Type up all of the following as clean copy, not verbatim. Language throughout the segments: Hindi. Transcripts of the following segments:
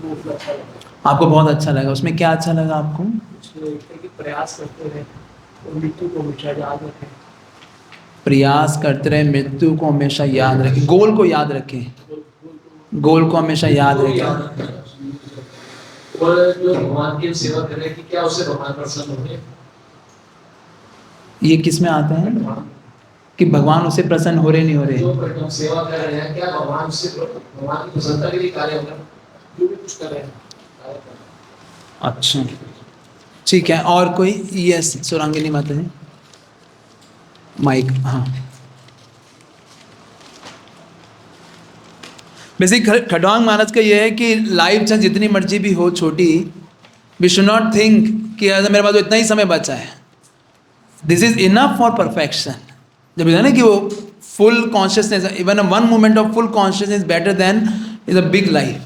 वो अच्छा लगा। आपको बहुत अच्छा लगा, उसमें क्या अच्छा लगा आपको? उसमें कि प्रयास करते रहे और मृत्यु को हमेशा याद रखें। प्रयास करते रहे, मृत्यु को हमेशा याद रखें, गोल को याद रखें, गोल को हमेशा याद रखें। और जो भगवान की सेवा करें कि क्या उससे भगवान प्रसन्न होंगे। ये किस में आता है कि भगवान उससे प्रसन्न हो रहे नहीं हो रहे? जो हम सेवा कर रहे हैं क्या भगवान से, भगवान की प्रसन्नता के लिए कार्य कर, जो भी कुछ कर रहे हैं कार्य कर रहे हैं। अच्छा ठीक है, और कोई? यस सुरांगिनी माता जी, माइक। हाँ, बेसिक खड़वांग महाराज का ये है कि लाइफ चाहे जितनी मर्जी भी हो छोटी, वी शुड नॉट थिंक कि अगर मेरे पास तो इतना ही समय बचा है, this is enough for perfection. जब है ना कि वो full consciousness, even one moment of full consciousness better than is a big life,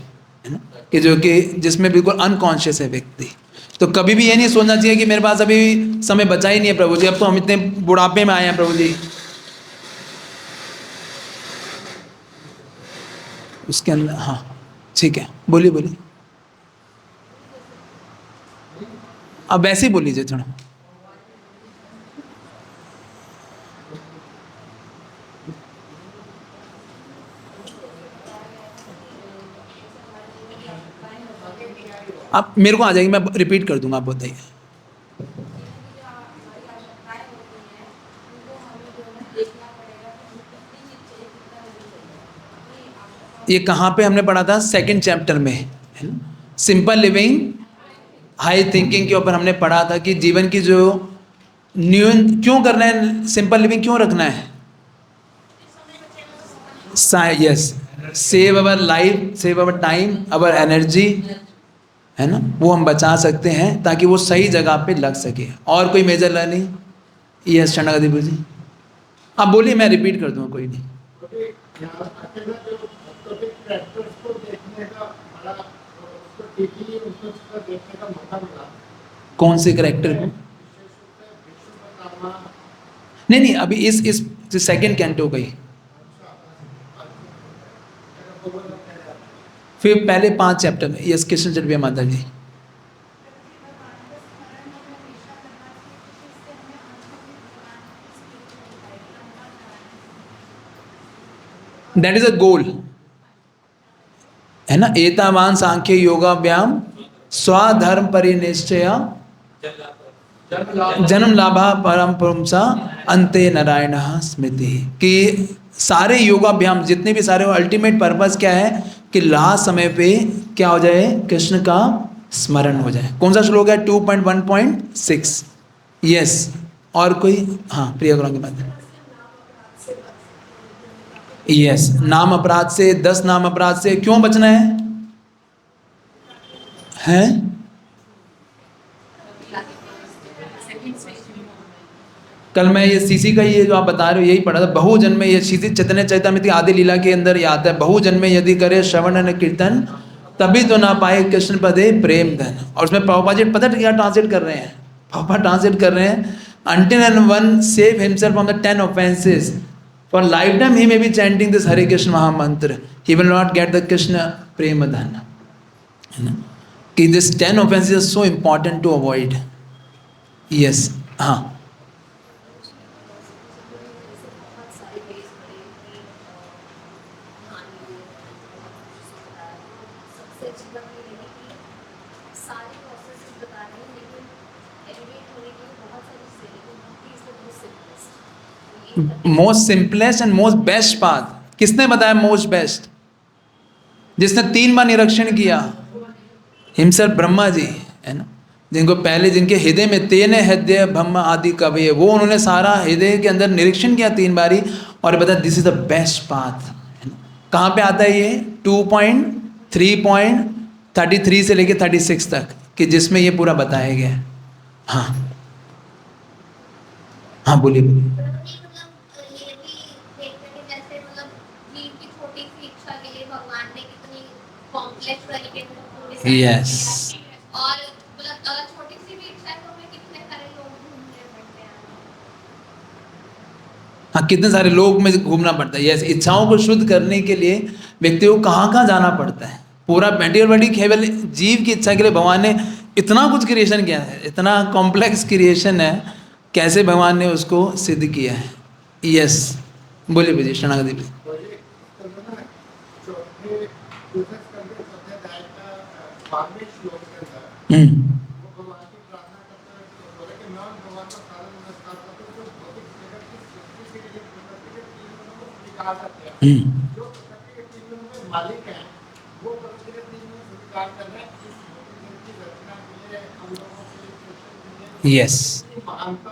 है ना, कि जो कि जिसमें बिल्कुल अनकॉन्शियस है व्यक्ति। तो कभी भी ये नहीं सोचना चाहिए कि मेरे पास अभी समय बचा ही नहीं है प्रभु जी, अब तो हम इतने बुढ़ापे में आए हैं प्रभु जी। उसके अंदर हाँ ठीक है, बोलिए बोलिए, अब वैसे ही बोल लीजिए थोड़ा। आप मेरे को आ जाएगी, मैं रिपीट कर दूंगा, आप बताइए। ये कहाँ पे हमने पढ़ा था? सेकंड चैप्टर में, है ना, सिंपल लिविंग हाई थिंकिंग के ऊपर हमने पढ़ा था कि जीवन की जो न्यू क्यों करना है, सिंपल लिविंग क्यों रखना है? Yes, save our life, save our time, our energy, है ना, वो हम बचा सकते हैं ताकि वो सही जगह पे लग सके। और कोई मेजर लर्निंग? यस शरणा जी, आप बोलिए, मैं रिपीट कर दूंगा, कोई नहीं। कौन से करेक्टर को? नहीं नहीं, अभी इस सेकंड कैंटो का ही, फिर पहले 5 चैप्टर में। यस कृष्ण चटविया माता जी, दैट इज अ गोल, है ना। एतावान सांख्य योगा व्यायाम स्वधर्म परिनिश्चय जन्म लाभा परम पुंसा अंते नारायण स्मृति, कि सारे योगाभ्याम जितने भी सारे, अल्टीमेट पर्पस क्या है कि लास्ट समय पे क्या हो जाए? कृष्ण का स्मरण हो जाए। कौन सा श्लोक है? 2.1.6। यस, और कोई? हाँ प्रिया गुरु की बात है। यस, नाम अपराध से, 10 नाम अपराध से क्यों बचना है? हैं? कल मैं ये सीसी का ये जो आप बता रहे हो यही पढ़ा था, बहुजन्म में, ये सीसी चैतन्य चैतामृति आदि लीला के अंदर ये आता है, बहुजन्म में यदि करे श्रवण न कीर्तन तभी तो ना पाए कृष्ण पदे प्रेम धन। और उसमें प्रभुपाद जी पता है क्या ट्रांसलेट कर रहे हैं? प्रभुपाद ट्रांसलेट कर रहे हैं, until and one save himself from the 10 offenses, for lifetime he may be chanting this Hare Krishna Mahamantra, he will not get the Krishna prema dhana, है ना, कि this 10 offenses are so important to avoid। yes, हाँ most simplest and most best path किसने बताया? मोस्ट बेस्ट, जिसने 3 बार निरीक्षण किया, हिमसर ब्रह्मा जी, है ना, जिनको पहले, जिनके हृदय में तेने हृदय ब्रह्म आदि कवि है, वो उन्होंने सारा हृदय के अंदर निरीक्षण किया 3 बारी और बताया this is the best path, है ना। कहाँ पे आता है ये? 2.3.33 से लेके 36 तक, कि जिसमें ये पूरा बताया गया है। हाँ हाँ बोलिए बोलिए। यस, और मतलब अगर छोटी सी भी इच्छा है तो हमें कितने सारे लोग घूमने पड़ते हैं। हाँ कितने सारे लोग में घूमना पड़ता है। यस, इच्छाओं को शुद्ध करने के लिए व्यक्ति को कहाँ कहाँ जाना पड़ता है, पूरा मेटेरियल बॉडी केवल जीव की इच्छा के लिए भगवान ने इतना कुछ क्रिएशन किया है, इतना कॉम्प्लेक्स क्रिएशन है, कैसे भगवान ने उसको सिद्ध किया है। यस, बोलिए भैया शरणागति जी। तो ये करना ना, चौथे दूसरे स्कंद के चौथे अध्याय का 12वें श्लोक के अंदर वो भगवान की प्रार्थना करते हुए बोले कि मैं भगवान का सारा नमस्कार करता हूँ, जो भौतिक जगत की सृष्टि के लिए प्रकृति के तीन गुणों को स्वीकार करते हैं। जो प्रकृति के तीन गुणों में मालिक हैं, वो प्रकृति के तीन गुणों को स्वीकार कर रहे हैं। इस भौतिक जगत की रचना के लिए, हम लोगों के लिए, सृष्टि के लिए यस, इसकी महानता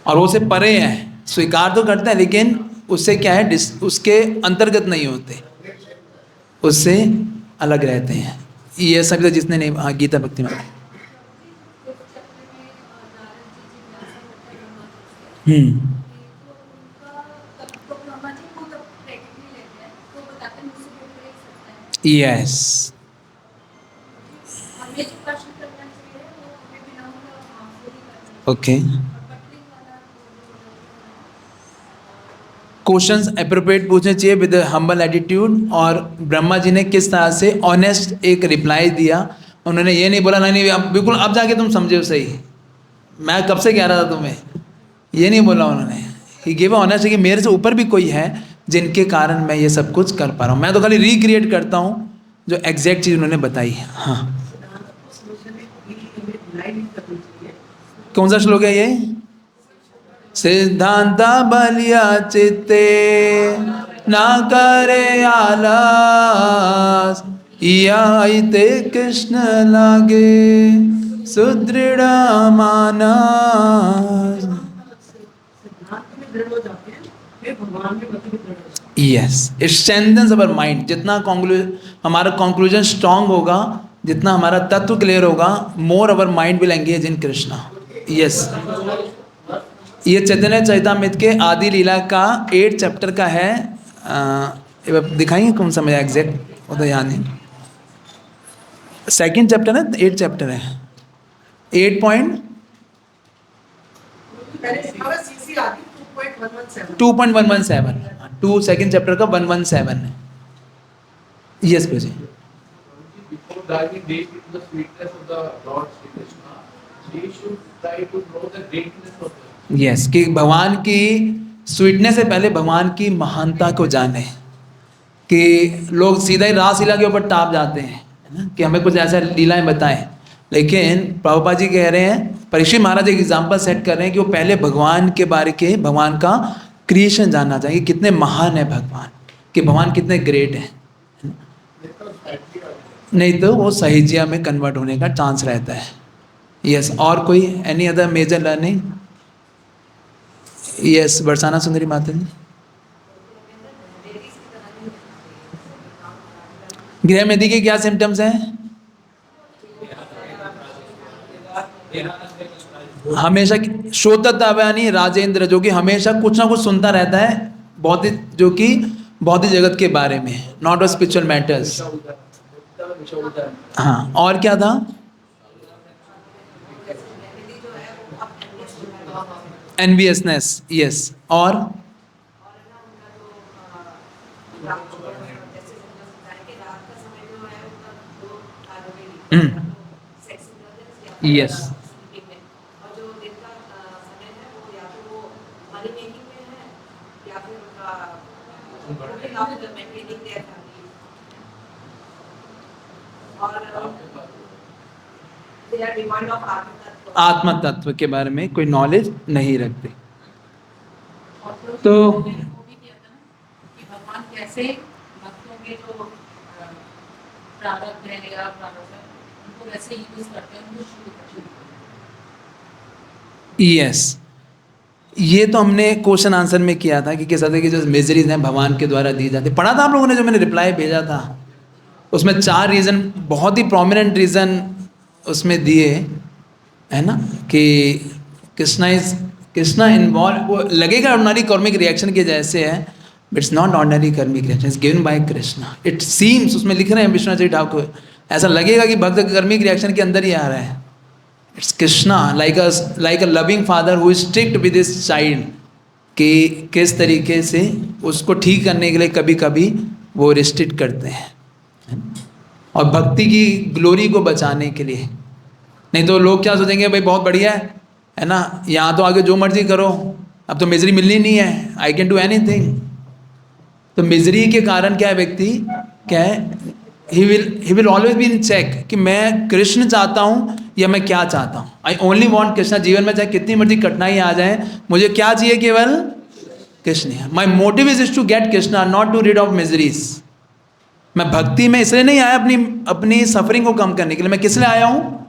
और वो से परे हैं, स्वीकार तो करते हैं लेकिन उससे क्या है, उसके अंतर्गत नहीं होते, उससे अलग रहते हैं। ये सभी जिसने नहीं, हाँ गीता भक्ति में यस, ओके। क्वेश्चंस अप्रोप्रिएट पूछने चाहिए विद हम्बल एटीट्यूड। और ब्रह्मा जी ने किस तरह से ऑनेस्ट एक रिप्लाई दिया, उन्होंने ये नहीं बोला नहीं अब बिल्कुल अब जाके तुम समझे हो सही, मैं कब से कह रहा था तुम्हें, ये नहीं बोला उन्होंने। ही गिव ऑनेस्ट कि मेरे से ऊपर भी कोई है जिनके कारण मैं ये सब कुछ कर पा रहा हूँ, मैं तो खाली रिक्रिएट करता हूँ जो एग्जैक्ट चीज़ उन्होंने बताई है। हाँ, कौन सा श्लोक है ये? सिद्धांता बलिया चित्ते ना करे आलस, इते कृष्ण लागे सुदृढ़ मानस। Yes, it strengthens our mind. जितना हमारा कंक्लूजन स्ट्रांग होगा, जितना हमारा तत्व क्लियर होगा, more our mind will engage in Krishna. Yes, ये चैतन्य चरितामृत के आदि लीला का 8 चैप्टर का है। दिखाएंगे कौन सा मेरा एग्जैक्ट, वो तो याद नहीं। 2nd चैप्टर है, 8 चैप्टर है। 2.117 2 चैप्टर का 117 है। Yes प्रजी। Before diving deep into the sweetness of the Lord Shri Krishna, we should try to know the greatness of Him. Yes, कि भगवान की स्वीटनेस से पहले भगवान की महानता को जाने। कि लोग सीधा ही रासलीला के ऊपर टाप जाते हैं, है ना, कि हमें कुछ ऐसा लीलाएं बताएं, लेकिन प्रभुपाद जी कह रहे हैं, परीक्षित महाराज एक एग्जाम्पल सेट कर रहे हैं कि वो पहले भगवान के बारे के, भगवान का क्रिएशन जानना चाहिए, कितने महान है भगवान, कि भगवान कितने ग्रेट हैं। नहीं तो वो सहिजिया में कन्वर्ट होने का चांस रहता है। यस, और कोई any other major learning? Yes, Barsana Sundari Mata जी। गृह मेदी के क्या सिम्टम्स हैं? हमेशा श्रोतत्वानी राजेंद्र, जो कि हमेशा कुछ ना कुछ सुनता रहता है, भौतिक, जो कि भौतिक जगत के बारे में, नॉट ऑफ स्पिरिचुअल मैटर्स। हाँ, और क्या था? एनवियसनेस। यस, और यस, आत्म तत्व के बारे में कोई नॉलेज नहीं रखते। तो भगवान कैसे भक्तों के जो प्रारब्ध है या प्रारब्ध है उनको वैसे यूज करते हैं, यस, ये तो हमने क्वेश्चन आंसर में किया था कि किस तरह की जो मेजरीज हैं भगवान के द्वारा दी जाती। पढ़ा था आप लोगों ने, जो मैंने रिप्लाई भेजा था उसमें 4 रीज़न, बहुत ही प्रोमिनेंट रीज़न उसमें दिए, है ना, कि कृष्णा इन्वॉल्व, वो लगेगा ऑर्डिनरी कर्मिक रिएक्शन के जैसे है, but it's not ordinary karmic reaction, it's given by Krishna. It seems, उसमें लिख रहे हैं विश्वनाथ ठाकुर, ऐसा लगेगा कि भक्त कर्मिक रिएक्शन के अंदर ही आ रहा है। It's Krishna like a loving father who is strict with his child, कि किस तरीके से उसको ठीक करने के लिए कभी कभी वो रिस्ट्रिक्ट करते हैं। और भक्ति की ग्लोरी को बचाने के लिए। नहीं तो लोग क्या सोचेंगे, भाई बहुत बढ़िया है ना, यहाँ तो आगे जो मर्जी करो, अब तो मिजरी मिलनी नहीं है, आई कैन डू एनीथिंग। तो मिजरी के कारण क्या है, व्यक्ति क्या है, he will always be in check कि मैं कृष्ण चाहता हूँ या मैं क्या चाहता हूँ। I only want Krishna. जीवन में चाहे कितनी मर्जी कठिनाई आ जाए, मुझे क्या चाहिए, केवल Krishna. My motive is to get Krishna, not to rid of miseries. मैं भक्ति में इसलिए नहीं आया अपनी सफरिंग को कम करने के लिए, मैं किस लिए आया हूँ,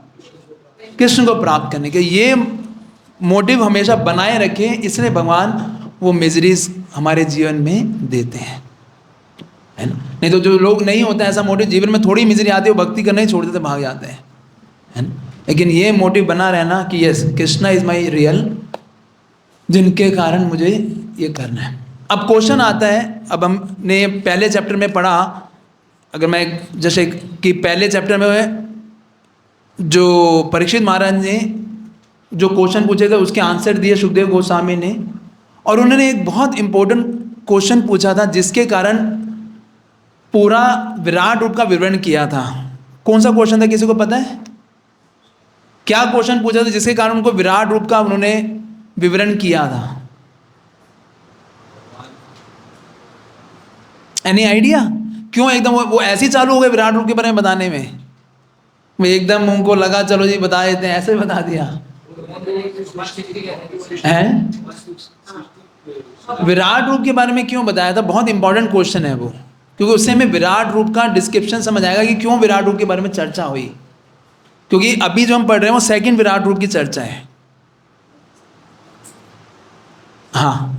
कृष्ण को प्राप्त करने के। ये मोटिव हमेशा बनाए रखें, इसलिए भगवान वो मिजरीज हमारे जीवन में देते हैं, है ना। नहीं तो जो लोग नहीं होता ऐसा मोटिव, जीवन में थोड़ी मिजरी आती है, वो भक्ति करना ही छोड़ देते, भाग जाते हैं, है ना। लेकिन ये मोटिव बना रहना कि yes Krishna is my real, जिनके कारण मुझे ये करना है। अब क्वेश्चन आता है, अब हमने पहले चैप्टर में पढ़ा, अगर मैं जैसे कि पहले चैप्टर में जो परीक्षित महाराज ने जो क्वेश्चन पूछे थे उसके आंसर दिए सुखदेव गोस्वामी ने, और उन्होंने एक बहुत इंपॉर्टेंट क्वेश्चन पूछा था जिसके कारण पूरा विराट रूप का विवरण किया था। कौन सा क्वेश्चन था, किसी को पता है? क्या क्वेश्चन पूछा था जिसके कारण उनको विराट रूप का उन्होंने विवरण किया था? Any idea? क्यों एकदम वो ऐसे ही चालू हो गए विराट रूप के बारे में बताने में? वो एकदम उनको लगा चलो जी बता देते हैं, ऐसे बता दिया है। विराट रूप के बारे में क्यों बताया था? बहुत इंपॉर्टेंट क्वेश्चन है वो, क्योंकि उससे हमें विराट रूप का डिस्क्रिप्शन समझ आएगा कि क्यों विराट रूप के बारे में चर्चा हुई। क्योंकि अभी जो हम पढ़ रहे हैं वो सेकंड विराट रूप की चर्चा है। हाँ,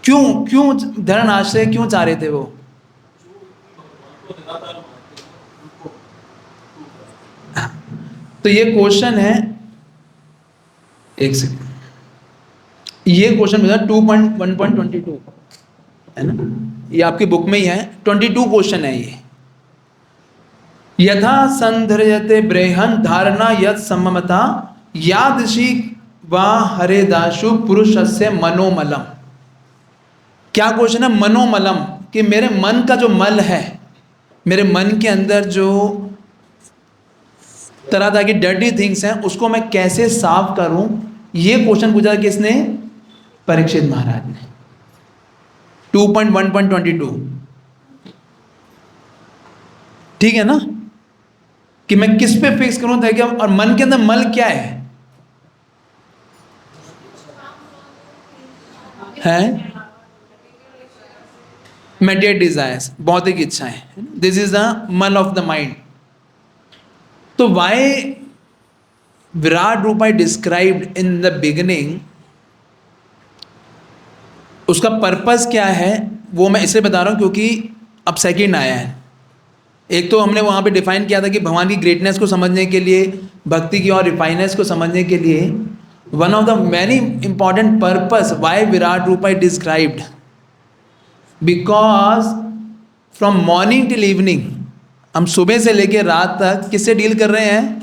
क्यों धर्म आश्रय क्यों चाह रहे थे वो? तो ये क्वेश्चन है, एक सेकंड, ये क्वेश्चन मिला 2.1.22 है ना, ये आपकी बुक में ही है। 22 क्वेश्चन है ये। यथा संधर्यते बृहन धारणा यत सम्मता यादृशी व हरेदाशु पुरुषस्य मनोमलम। क्या क्वेश्चन है? मनोमलम, कि मेरे मन का जो मल है, मेरे मन के अंदर जो तरह तरह की डर्टी थिंग्स हैं उसको मैं कैसे साफ करूं, ये क्वेश्चन पूछा किसने? परीक्षित महाराज ने। 2.1.22 ठीक है ना, कि मैं किस पे फिक्स करूं ताकि, और मन के अंदर मल क्या है मेटेरियल डिजायर्स, भौतिक इच्छाएं, दिस इज द मल ऑफ द माइंड। तो Y Virat Rupa I described in the beginning, उसका पर्पस क्या है वो मैं इसलिए बता रहा हूं क्योंकि अब सेकंड आया है। एक तो हमने वहां पे डिफाइन किया था कि भगवान की ग्रेटनेस को समझने के लिए, भक्ति की और रिफाइनेस को समझने के लिए, one of the many important purpose why Virat Rupa I described, because from morning till evening, हम सुबह से लेकर रात तक किससे डील कर रहे हैं?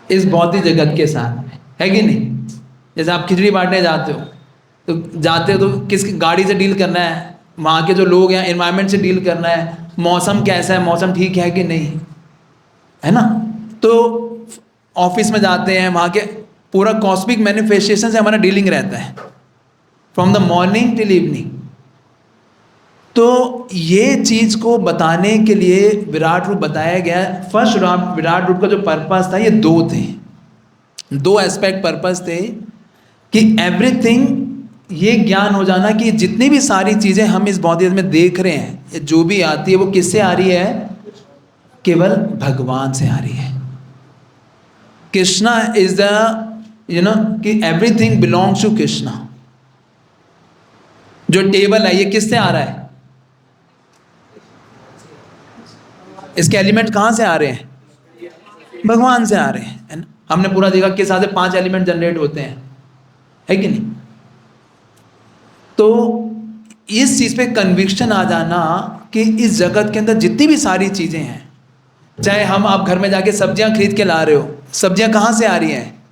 इस भौतिक जगत के साथ, है कि नहीं? जैसे आप खिचड़ी बांटने जाते हो तो किस गाड़ी से डील करना है, वहाँ के जो लोग हैं, एनवायरनमेंट से डील करना है, मौसम कैसा है, मौसम ठीक है कि नहीं, है ना। तो ऑफिस में जाते हैं, वहाँ के पूरा कॉस्मिक मैनिफेस्टेशन से हमारा डीलिंग रहता है from the morning till evening. तो ये चीज़ को बताने के लिए विराट रूप बताया गया। फर्स्ट विराट रूप का जो पर्पस था, ये दो थे, दो एस्पेक्ट पर्पस थे कि एवरीथिंग, ये ज्ञान हो जाना कि जितनी भी सारी चीज़ें हम इस भौतिक में देख रहे हैं, जो भी आती है वो किससे आ रही है? केवल भगवान से आ रही है। कृष्णा इज द कि एवरीथिंग बिलोंग्स टू कृष्णा। जो टेबल है ये किससे आ रहा है? इसके एलिमेंट कहाँ से आ रहे हैं? भगवान से आ रहे हैं, है ना। हमने पूरा देखा किस हिसाब से 5 एलिमेंट जनरेट होते हैं, है कि नहीं। तो इस चीज़ पे कन्विक्शन आ जाना कि इस जगत के अंदर जितनी भी सारी चीज़ें हैं, चाहे आप घर में जाके सब्जियां खरीद के ला रहे हो, सब्जियां कहाँ से आ रही हैं?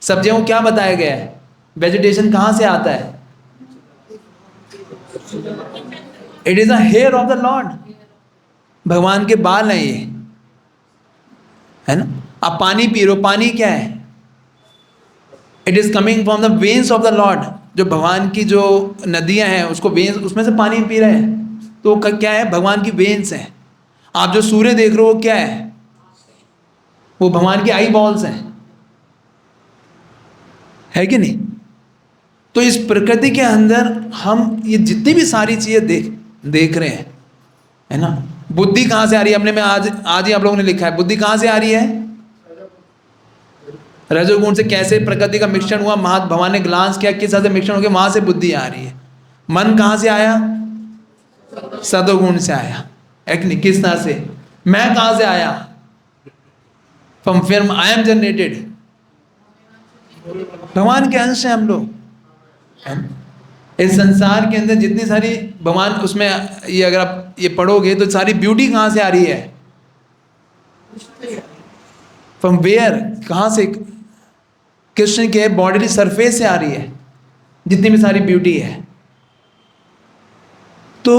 सब्जियों को क्या बताया गया है? वेजिटेशन कहाँ से आता है? It is a hair of the Lord, भगवान के बाल हैं ये, है ना। आप पानी पी रहे हो, पानी क्या है? It is coming from the veins of the Lord. जो भगवान की जो नदियां हैं उसको वेन्स, उसमें से पानी पी रहे हैं, तो क्या है? भगवान की वेन्स हैं। आप जो सूर्य देख रहे हो वो क्या है? वो भगवान की आई बॉल्स हैं, है कि नहीं? तो इस प्रकृति के अंदर हम ये जितनी भी सारी चीजें देख रहे हैं, है ना। बुद्धि कहाँ से आ रही है? अपने में आज ही आप लोगों ने लिखा है, बुद्धि कहाँ से आ रही है? रजोगुण से। कैसे प्रकृति का मिश्रण हुआ, भगवान ने ग्लांस किया, किस तरह से मिश्रण हो गया, वहां से बुद्धि आ रही है। मन कहाँ से आया? सदोगुण से आया, है कि नहीं? किस तरह से? मैं कहाँ से आया? फ्रॉम फिर आई एम जनरेटेड, भगवान के अंश हैं हम लोग, है ना? इस संसार के अंदर जितनी सारी भगवान, उसमें ये अगर आप ये पढ़ोगे तो सारी ब्यूटी कहाँ से आ रही है? फ्रॉम वेयर, कहाँ से? कृष्ण के बॉडी सरफेस से आ रही है जितनी भी सारी ब्यूटी है। तो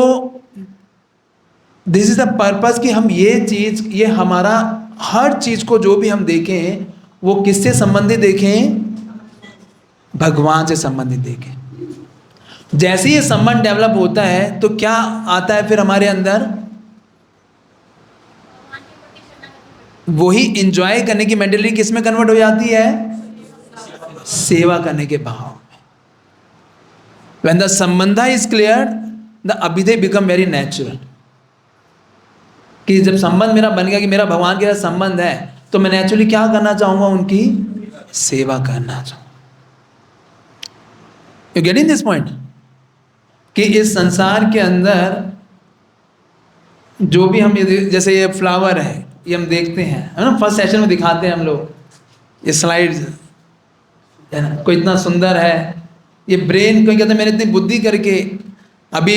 दिस इज द पर्पस कि हम ये चीज, ये हमारा हर चीज को जो भी हम देखें वो किससे संबंधित देखें? भगवान से संबंधित देखें। जैसे ये संबंध डेवलप होता है तो क्या आता है फिर हमारे अंदर? वही इंजॉय करने की मेंटालिटी किस में कन्वर्ट हो जाती है? सेवा करने के भाव में। When the संबंधा is clear, the अभिधेय become very natural। कि जब संबंध मेरा बन गया कि मेरा भगवान के साथ संबंध है, तो मैं नेचुरली क्या करना चाहूंगा? उनकी सेवा करना चाहूंगा। You getting this point? कि इस संसार के अंदर जो भी हम जैसे ये फ्लावर है, ये हम देखते हैं, है ना। फर्स्ट सेशन में दिखाते हैं हम लोग ये स्लाइड्स, है ना। कोई इतना सुंदर है, ये ब्रेन, कोई कहते हैं मैंने इतनी बुद्धि करके। अभी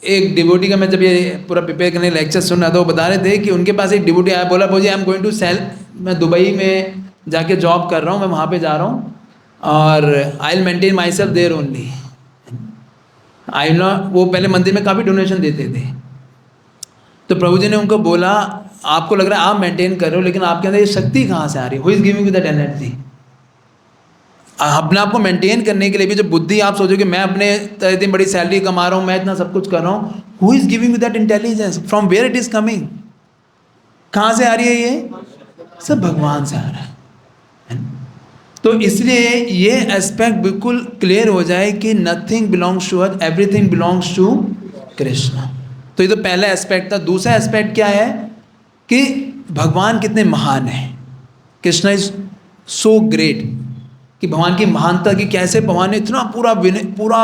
एक डिवोटी का मैं जब ये पूरा प्रिपेयर करने लेक्चर सुन रहा था, वो बता रहे थे कि उनके पास एक डिवोटी आया, बोला भोजी I am going to sail, मैं दुबई में जाके जॉब कर रहा हूँ, मैं वहाँ पे जा रहा हूँ और I will maintain myself there only. I not, वो पहले मंदिर में काफ़ी डोनेशन देते थे। तो प्रभु जी ने उनको बोला, आपको लग रहा है आप मेंटेन कर रहे हो, लेकिन आपके अंदर ये शक्ति कहाँ से आ रही है? Who is giving you that energy? अपने आप को मेंटेन करने के लिए भी जो बुद्धि आप सोचो कि मैं अपने इतनी बड़ी सैलरी कमा रहा हूँ, मैं इतना सब कुछ कर रहा हूँ, who is giving you that intelligence? From where it is coming? कहाँ से आ रही है? ये सब भगवान से आ रहा है। तो इसलिए ये एस्पेक्ट बिल्कुल क्लियर हो जाए कि nothing belongs to us, everything belongs to Krishna. तो ये तो पहला एस्पेक्ट था। दूसरा एस्पेक्ट क्या है कि भगवान कितने महान हैं। कृष्ण इज सो ग्रेट, कि भगवान की महानता की कैसे भगवान ने इतना पूरा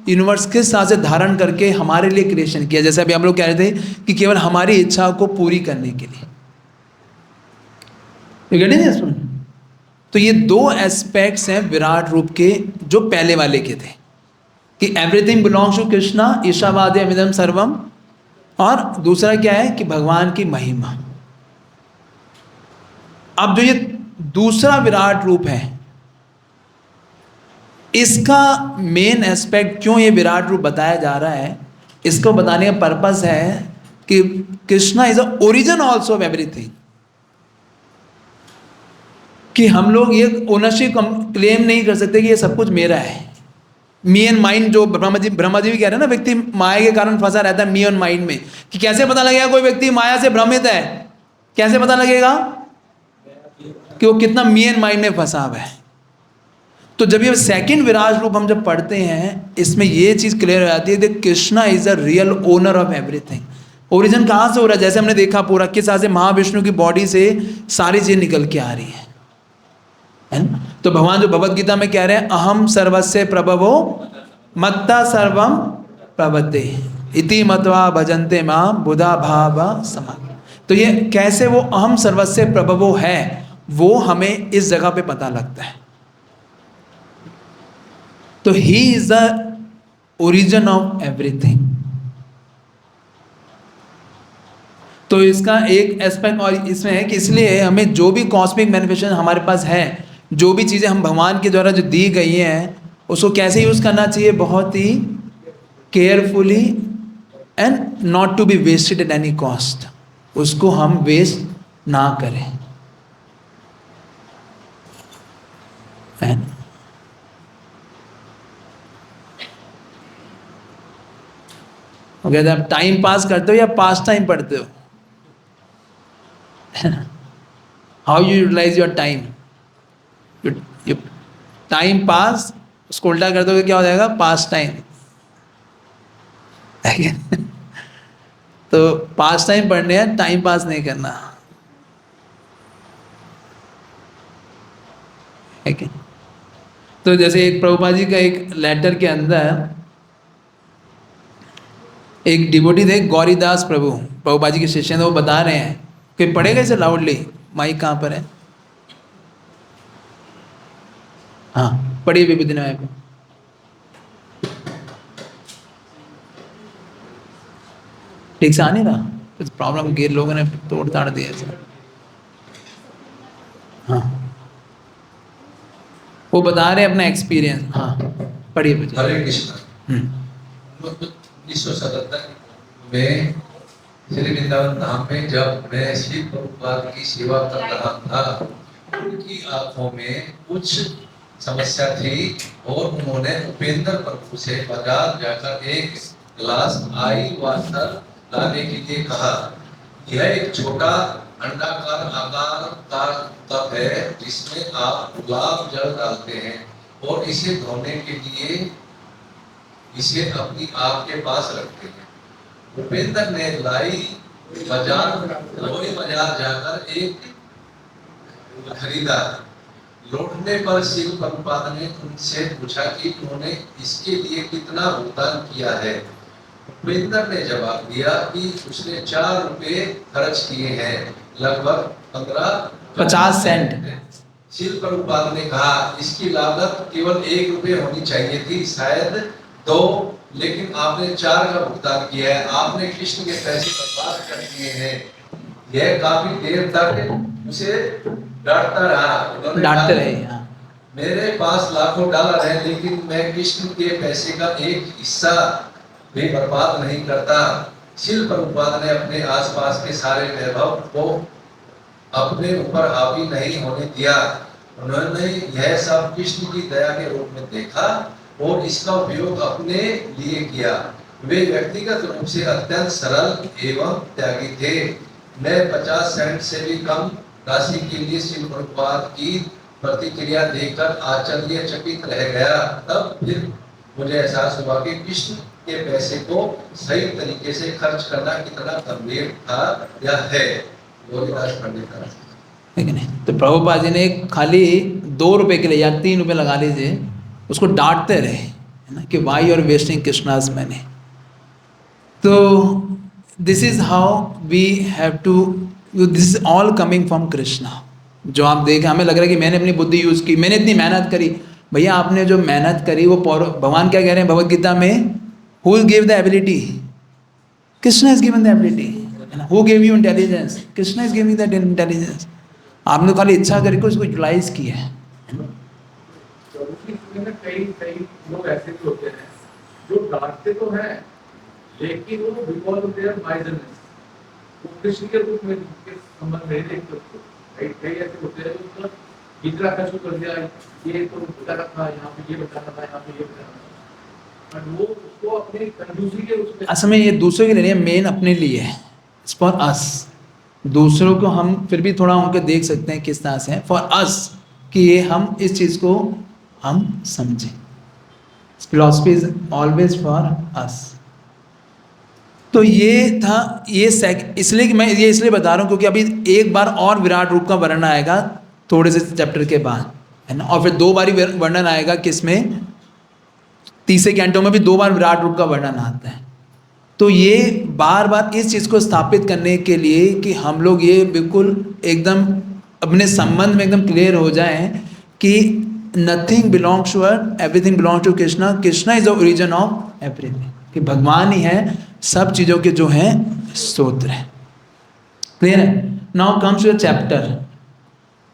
यूनिवर्स किस तरह से धारण करके हमारे लिए क्रिएशन किया। जैसे अभी हम लोग कह रहे थे कि केवल हमारी इच्छा को पूरी करने के लिए। तो ये दो एस्पेक्ट्स हैं विराट रूप के जो पहले वाले के थे कि एवरीथिंग बिलोंग्स टू कृष्णा, ईशावादे अमिदम सर्वम, और दूसरा क्या है कि भगवान की महिमा। अब जो ये दूसरा विराट रूप है, इसका मेन एस्पेक्ट क्यों ये विराट रूप बताया जा रहा है, इसको बताने का पर्पस है कि Krishna is the origin also of everything. कि हम लोग ये ओनरशिप क्लेम नहीं कर सकते कि ये सब कुछ मेरा है। मी एंड माइंड, जो ब्रह्मा जी भी कह रहे हैं ना, व्यक्ति माया के कारण फंसा रहता है मी एंड माइंड में। कि कैसे पता लगेगा कोई व्यक्ति माया से भ्रमित है? कैसे पता लगेगा कि वो कितना मी एंड माइंड में फंसा हुआ है? तो जब ये सेकंड विराट रूप हम जब पढ़ते हैं, इसमें ये चीज क्लियर हो जाती है कि Krishna is the real owner of everything. Origin कहाँ से हो रहा है? जैसे हमने देखा पूरा किस तरह से महाविष्णु की बॉडी से सारी चीज निकल के आ रही है ना। तो भगवान जो भगवद गीता में कह रहे हैं, अहम सर्वस्य प्रभवो मत्ता सर्वम प्रबद्धे इति मत्वा भजन्ते मां बुधा भाव समा। तो ये कैसे वो अहम सर्वस्य प्रभवो है, वो हमें इस जगह पे पता लगता है। तो he is the origin of everything. तो इसका एक एस्पेक्ट और इसमें है कि इसलिए हमें जो भी कॉस्मिक मैनिफेस्टेशन हमारे पास है, जो भी चीज़ें हम भगवान के द्वारा जो दी गई हैं, उसको कैसे यूज़ करना चाहिए? बहुत ही carefully and not to be wasted at any cost, उसको हम वेस्ट ना करें। आप टाइम पास करते हो या पास टाइम पढ़ते हो? How you utilise your time? Time pass, उसको उल्टा कर दोगे क्या हो जाएगा? Pass time. तो पास टाइम पढ़ने हैं, टाइम पास नहीं करना है क्या? तो जैसे एक प्रभुपाद जी का एक लेटर के अंदर एक डिवोटी थे गौरीदास प्रभु, प्रभुपाद जी के शिष्य थे, वो बता रहे हैं कि पढ़ेगा इसे लाउडली, माइक कहाँ पर है? हाँ पढ़िए विभूति नाय को। ठीक से आ नहीं रहा, कुछ प्रॉब्लम के लोगों ने तोड़ ताड़ दिया सर। हाँ वो बता रहे हैं अपना एक्सपीरियंस। हाँ पढ़िए विभूति। हरे कृष्ण। 1977 में श्री वृंदावन धाम में जब मैं श्री प्रभुपाद की सेवा कर रहा था, उनकी आंखों में कुछ समस्या थी और उन्होंने उपेंद्र प्रभु से बाजार जाकर एक गिलास आई वाटर लाने के लिए कहा। यह एक छोटा अंडाकार आकार का तप है जिसमें आप गुलाब जल डालते हैं और इसे धोने के लिए इसे अपनी आँख के पास रखते हैं। उपेंद्र ने लोई बाजार जाकर एक खरीदा। लौटने पर श्री प्रभुपाद ने उनसे पूछा कि उन्होंने इसके लिए कितना भुगतान किया है। उपेंद्र ने जवाब दिया कि उसने 4 रुपए खर्च किए हैं, लगभग 50 सेंट। श्री प्रभुपाद ने कहा इसकी लागत केवल 1 रुपए होनी चाहिए थी, शायद 2, लेकिन आपने 4 का भुगतान किया है। आपने कृष्ण के पैसे बर्बाद कर दिए हैं। यह काफी देर तक उसे डांटता रहा। मेरे पास लाखों डॉलर है, लेकिन मैं कृष्ण के पैसे का एक हिस्सा भी बर्बाद नहीं करता। श्रील प्रभुपाद ने अपने आसपास के सारे वैभव को अपने ऊपर हावी नहीं होने दिया। उन्होंने यह सब कृष्ण की दया के रूप में देखा और इसका उपयोग अपने लिए किया। वे व्यक्तिगत रूप से अत्यंत सरल एवं त्यागी थे। मैं 50 सेंट से भी कम राशि के लिए श्री प्रभुपाद की प्रतिक्रिया देखकर आश्चर्यचकित रह गया। तब फिर मुझे एहसास हुआ कि कृष्ण के पैसे को सही तरीके से खर्च करना कितना गंभीर था या है। गौरीदास पंडित का ठीक है नहीं? तो प्रभुपाद जी ने खाली 2 रुपए के लिए या 3 रुपए लगा लीजिए, उसको डांटते रहे है ना कि why are wasting Krishna's money. तो this is how we have to, this is all coming from Krishna. जो आप देखें, हमें लग रहा है कि मैंने अपनी बुद्धि यूज की, मैंने इतनी मेहनत करी। भैया आपने जो मेहनत करी वो भगवान क्या कह रहे हैं भगवद गीता में, who give the ability? Krishna is given the ability. Who give you intelligence? Krishna is giving the intelligence. आपने खाली इच्छा करके उसको यूटिलाइज किया है। कई लोग ऐसे भी होते हैं जो डांटते तो हैं, लेकिन वो बिकॉज ऑफ देयर माइजरनेस वो कृष्ण के रूप में संबंध नहीं देखते उसको। कई ऐसे होते हैं जो इतना खर्च कर दिया, ये तो बताना था, यहाँ पे ये बताना था, यहाँ पे ये बताना था, और वो उसको अपने कंजूसी के उसमें असल में ये दूसरों के लिए नहीं, मेन अपने लिए है। It's for us. दूसरों को हम फिर भी थोड़ा उनके देख सकते हैं किस तरह से है, फॉर अस, कि ये हम इस चीज़ को हम समझें। Philosophy is always for us. तो ये था इसलिए कि मैं ये इसलिए बता रहा हूँ क्योंकि अभी एक बार और विराट रूप का वर्णन आएगा थोड़े से चैप्टर के बाद, है ना, और फिर 2 बार ही वर्णन आएगा किसमें, 30 कैंटों में भी 2 बार विराट रूप का वर्णन आता है। तो ये बार बार इस चीज़ को स्थापित करने के लिए कि हम लोग ये बिल्कुल एकदम अपने संबंध में एकदम क्लियर हो जाएं कि nothing belongs to earth, everything belongs to Krishna, Krishna is the origin of everything, कि भगवान ही है सब चीज़ों के जो हैं स्रोत है। क्लियर है? Now comes to chapter.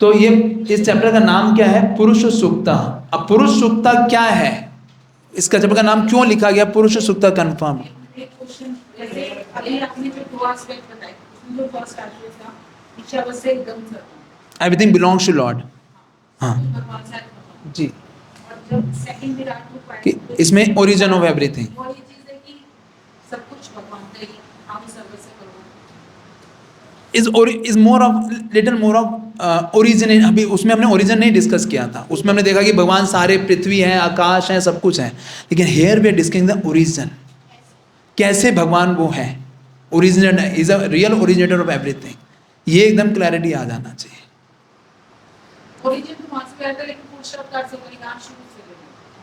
तो ये इस चैप्टर का नाम क्या है? पुरुष सूक्ता। अब पुरुष सूक्ता क्या है, इसका चैप्टर का नाम क्यों लिखा गया पुरुष सूक्ता? कंफर्म एक क्वेश्चन जैसे अभी आपने जो दो एस्पेक्ट बताए, उसमें जो फर्स्ट एस्पेक्ट था ईशावास से एकदम से एवरीथिंग बिलोंग्स टू लॉर्ड। हाँ भगवान से भगवान। जी, और जब सेकंड विराट रूप आए कि तो इसमें ओरिजिन ऑफ एवरीथिंग वो ये चीज है कि सब कुछ भगवान का ही, आप सर्व से करो। Is more of little more of origin. अभी उसमें हमने ओरिजिन नहीं डिस्कस किया था, उसमें हमने देखा कि भगवान सारे पृथ्वी है, आकाश है, सब कुछ है, लेकिन here we are discussing the origin, कैसे भगवान वो है, originator is a real originator of everything. ये एकदम क्लैरिटी आ जाना चाहिए। ओरिजिन तो वहां से आता है, लेकिन पूर्ण शब्द का अर्थ परिणाम शुरू से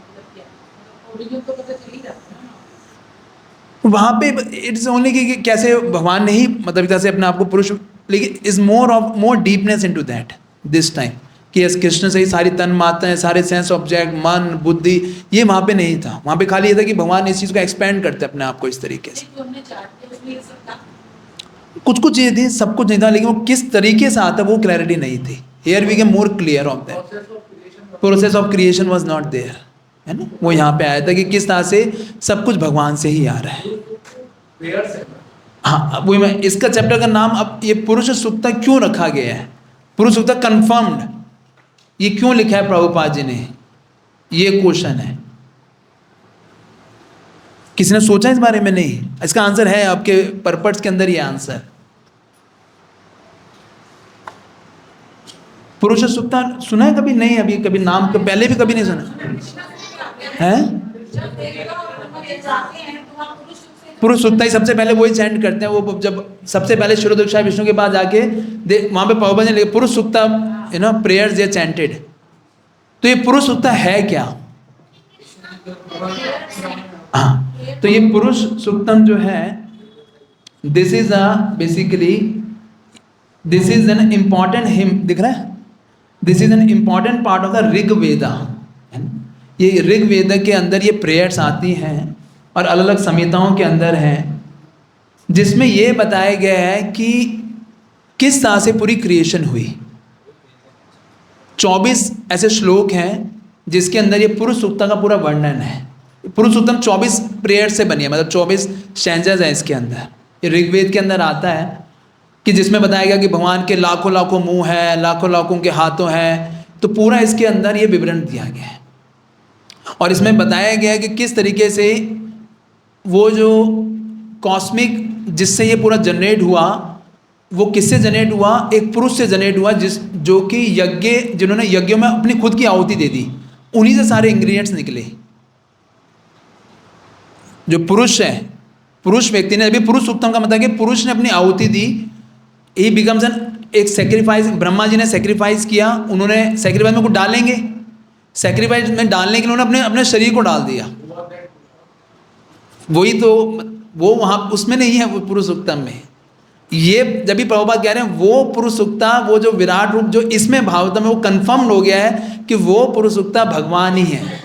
मतलब क्या, मतलब ओरिजिन तो पता चल ही जाता है ना। वहाँ पे इट्स ओनली कि कैसे भगवान ने ही मतलब एक तरह से अपने आप को पुरुष, लेकिन is more deepness into that this time, कि यस कृष्ण से ही सारी तन मात्राएं, सारे सेंस ऑब्जेक्ट, मन, बुद्धि, ये वहाँ पे नहीं था। वहाँ पे खाली ये था कि भगवान इस चीज़ को एक्सपेंड करते अपने आप को इस तरीके से। जो हमने चार्ट किया उसमें ये सब था। कुछ कुछ चीज़ें थी, सब कुछ नहीं था, लेकिन वो किस तरीके से आता वो क्लैरिटी नहीं थी। Here we get more clear of that. Process of creation was not there, है ना। वो यहाँ पे आया था कि किस तरह से सब कुछ भगवान से ही आ रहा है। हाँ, वही मैं, इसका चैप्टर का नाम अब ये पुरुष सूक्ता क्यों रखा गया है, पुरुष सूक्ता कंफर्म्ड, ये क्यों लिखा है प्रभुपाद जी ने, ये क्वेश्चन है। किसी ने सोचा इस बारे में? नहीं, इसका आंसर है आपके पर्पट्स के अंदर, ये आंसर। पुरुष सूक्ता सुना है कभी? नहीं, अभी कभी नाम के पहले भी कभी नहीं सुना है। जब देवता और ब्रह्मा जाते हैं तो वहाँ पुरुष रूप से पुरुष सूक्ता ही सबसे पहले वही चैंट करते हैं। वो जब सबसे पहले शिरोदीक्षा विष्णु के बाद जाके वहाँ पे प्रभुपाद ने Purusha Sukta, you know, prayers they chanted. तो ये पुरुष सूक्ता है क्या? हाँ, तो ये पुरुष सूक्तम जो है, this is a basically this is an important hymn, दिख रहा है, this is an important part of the Rig Veda. ये ऋग वेद के अंदर ये प्रेयर्स आती हैं और अलग अलग संहिताओं के अंदर हैं, जिसमें ये बताया गया है कि किस तरह से पूरी क्रिएशन हुई। 24 ऐसे श्लोक हैं जिसके अंदर ये पुरुष सूक्ता का पूरा वर्णन है। पुरुष सूक्तम 24 प्रेयर से बनी है, मतलब 24 स्टैंजास हैं इसके अंदर। ये ऋग्वेद के अंदर आता है कि जिसमें बताया गया कि भगवान के लाखों लाखों मुंह हैं, लाखों लाखों के हाथों हैं, तो पूरा इसके अंदर ये विवरण दिया गया है। और इसमें बताया गया है कि किस तरीके से वो जो कॉस्मिक जिससे ये पूरा जनरेट हुआ, वो किससे जनरेट हुआ? एक पुरुष से जनरेट हुआ, जो कि जिन्होंने यज्ञों में अपनी खुद की आहुति दे दी, उन्हीं से सारे इंग्रेडिएंट्स निकले। जो पुरुष है, पुरुष व्यक्ति ने, अभी पुरुष सूक्तम का मतलब कि पुरुष ने अपनी आहुति दी, ही बिकम्स एन एक सेक्रीफाइस। ब्रह्मा जी ने सेक्रीफाइस किया, उन्होंने सेक्रीफाइस में कुछ डालेंगे, सेक्रीफाइस में डालने के लिए उन्होंने अपने शरीर को डाल दिया। वही तो वो वहाँ उसमें नहीं है, वो पुरुष सूक्तम में। ये जब भी प्रभुपाद कह रहे हैं वो पुरुष सूक्ता, वो जो विराट रूप जो इसमें भागवतम में वो कंफर्म हो गया है कि वो पुरुष सूक्ता भगवान ही है।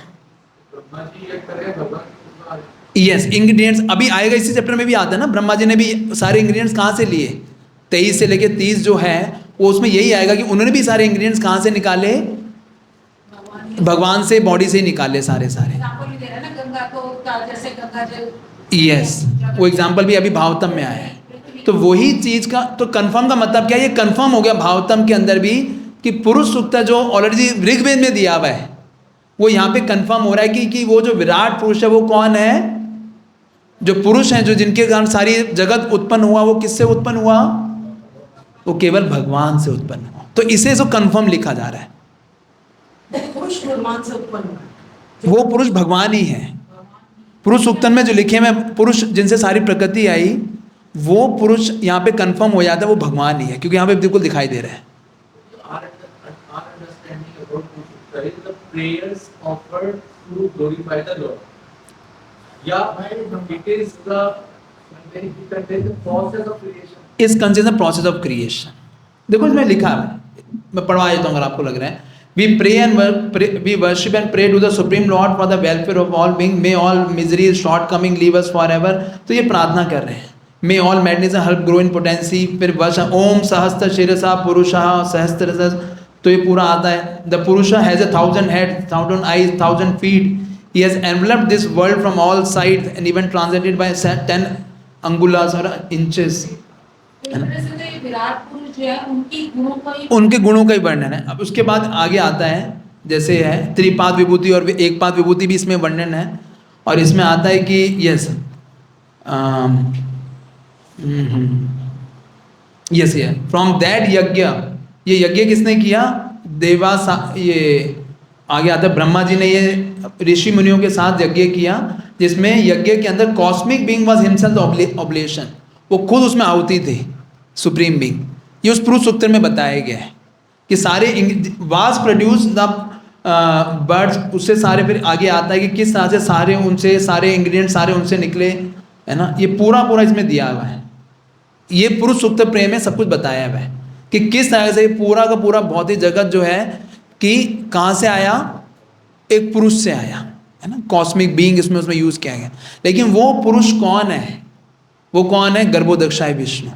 यस, इंग्रेडिएंट्स अभी आएगा, इसी चैप्टर में भी आता है ना। ब्रह्मा जी ने भी सारे इंग्रेडिएंट्स कहाँ से लिए? 23 से लेके 30 जो है वो उसमें यही आएगा कि उन्होंने भी सारे इंग्रेडिएंट्स कहाँ से निकाले? भगवान से, बॉडी से ही निकाले सारे। एग्जांपल भी दे रहा है ना, गंगा को जैसे गंगा जल। यस, वो एग्जाम्पल भी अभी भागवतम में आया है। तो वही चीज का तो कंफर्म का मतलब क्या है? ये कंफर्म हो गया भागवतम के अंदर भी कि पुरुष सूक्ता जो ऑलरेडी ऋग्वेद में दिया हुआ है, वो यहाँ पे कंफर्म हो रहा है कि वो जो विराट पुरुष है वो कौन है? जो पुरुष हैं, जो जिनके कारण सारी जगत उत्पन्न हुआ, वो किससे उत्पन्न हुआ? वो केवल भगवान से उत्पन्न हुआ। तो इसे जो कंफर्म लिखा जा रहा है, पुरुष भगवान से उत्पन्न हुआ, वो पुरुष भगवान ही है। पुरुष सूक्तम में जो लिखे में पुरुष जिनसे सारी प्रकृति आई, वो पुरुष यहाँ पे कंफर्म हो जाता है वो भगवान ही है, क्योंकि यहाँ पे बिल्कुल दिखाई दे रहा है। The prayers offered to glorify the Lord. Yeah, it is the process of creation. इस कंसिडर प्रोसेस ऑफ क्रिएशन। देखो इसमें लिखा है, मैं पढ़वा देता हूँ अगर आपको लग रहा है। We pray and we worship and pray to the Supreme Lord for the welfare of all beings. May all miseries, shortcoming leave us forever. तो ये प्रार्थना कर रहे हैं। May all madness help grow in potency. फिर वर्ष ओम सहस्त्र शिरसा पुरुषः सहस्त्र, तो ये पूरा आता है। The Purusha has 1,000 heads, 1,000 eyes, 1,000 feet. He has enveloped this world from all sides and even translated by 10 अंगुलास और इंचेस, तो इस तरह से तो ये विराट पुरुष जो है उनकी गुणों का ही उनके गुणों का ही वर्णन है। अब उसके बाद आगे आता है, जैसे है त्रिपाद विभूति और एक पाद विभूति भी इसमें वर्णन है। और इसमें आता है कि यस यस ये फ्रॉम दैट यज्ञ, ये यज्ञ किसने किया? देवासा, ये आगे आता है ब्रह्मा जी ने ये ऋषि मुनियों के साथ यज्ञ किया, जिसमें यज्ञ के अंदर cosmic being was himself oblation, वो खुद उसमें आहुति थे, सुप्रीम बीइंग। ये उस पुरुष सूत्र में बताया गया है कि सारे वाज प्रोड्यूस द बर्ड्स, उससे सारे, फिर आगे आता है कि किस तरह से सारे उनसे सारे इंग्रेडिएंट सारे उनसे निकले, है ना। ये पूरा पूरा इसमें दिया हुआ है। ये पुरुष सूक्त प्रेम में सब कुछ बताया हुआ है कि किस तरह से पूरा का पूरा भौतिक जगत जो है कि कहाँ से आया, एक पुरुष से आया, है ना। कॉस्मिक बीइंग इसमें उसमें यूज किया गया। लेकिन वो पुरुष कौन है? वो कौन है? गर्भोदक्षाय विष्णु,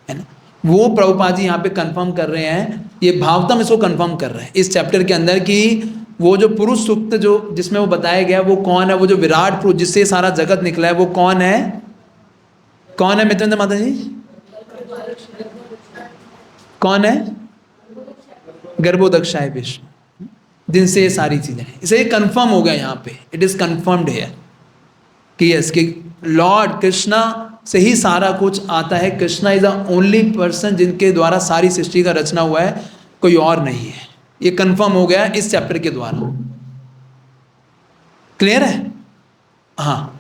है ना। वो प्रभुपाद जी यहाँ पे कंफर्म कर रहे हैं, ये भावतम इसको कंफर्म कर रहे हैं इस चैप्टर के अंदर कि वो जो पुरुष सूक्त जो जिसमें वो बताया गया वो कौन है, वो जो विराट पुरुष जिससे सारा जगत निकला है वो कौन है? कौन है मित्रंद माता जी? कौन है? गर्भोदक्षाय विष्णु, जिनसे ये सारी चीजें हैं। इसे कंफर्म हो गया यहाँ पे, इट इज कंफर्म्ड हियर कि यस कि लॉर्ड कृष्णा से ही सारा कुछ आता है। Krishna is the only person जिनके द्वारा सारी सृष्टि का रचना हुआ है, कोई और नहीं है। ये कंफर्म हो गया इस चैप्टर के द्वारा। क्लियर है? हाँ,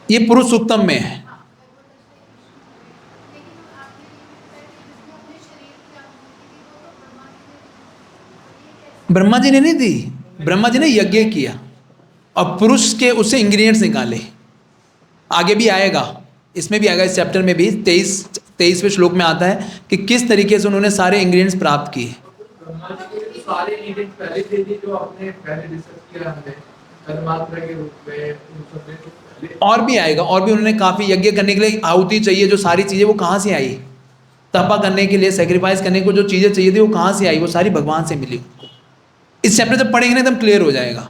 ये पुरुष सूक्तम में है। ब्रह्मा जी ने नहीं दी, ब्रह्मा जी ने यज्ञ किया और पुरुष के उससे इंग्रेडिएंट्स निकाले। आगे भी आएगा, इसमें भी आएगा, इस चैप्टर में भी 23वें श्लोक में आता है कि किस तरीके से उन्होंने सारे इंग्रेडिएंट्स प्राप्त किए। ब्रह्मा जी के सारे इंग्रेडिएंट्स पहले थे जी, जो आपने पहले डिस्कस किया हमने तन्मात्रा के रूप में, उन सब में तो पहले और भी आएगा, और भी उन्होंने काफ़ी यज्ञ करने के लिए आहुति चाहिए, जो सारी चीज़ें वो कहाँ से आई? तपा करने के लिए, सेक्रीफाइस करने को जो चीज़ें चाहिए थी वो कहाँ से आई? वो सारी भगवान से मिली उनको। इस चैप्टर जब पढ़ेंगे ना एकदम क्लियर हो जाएगा।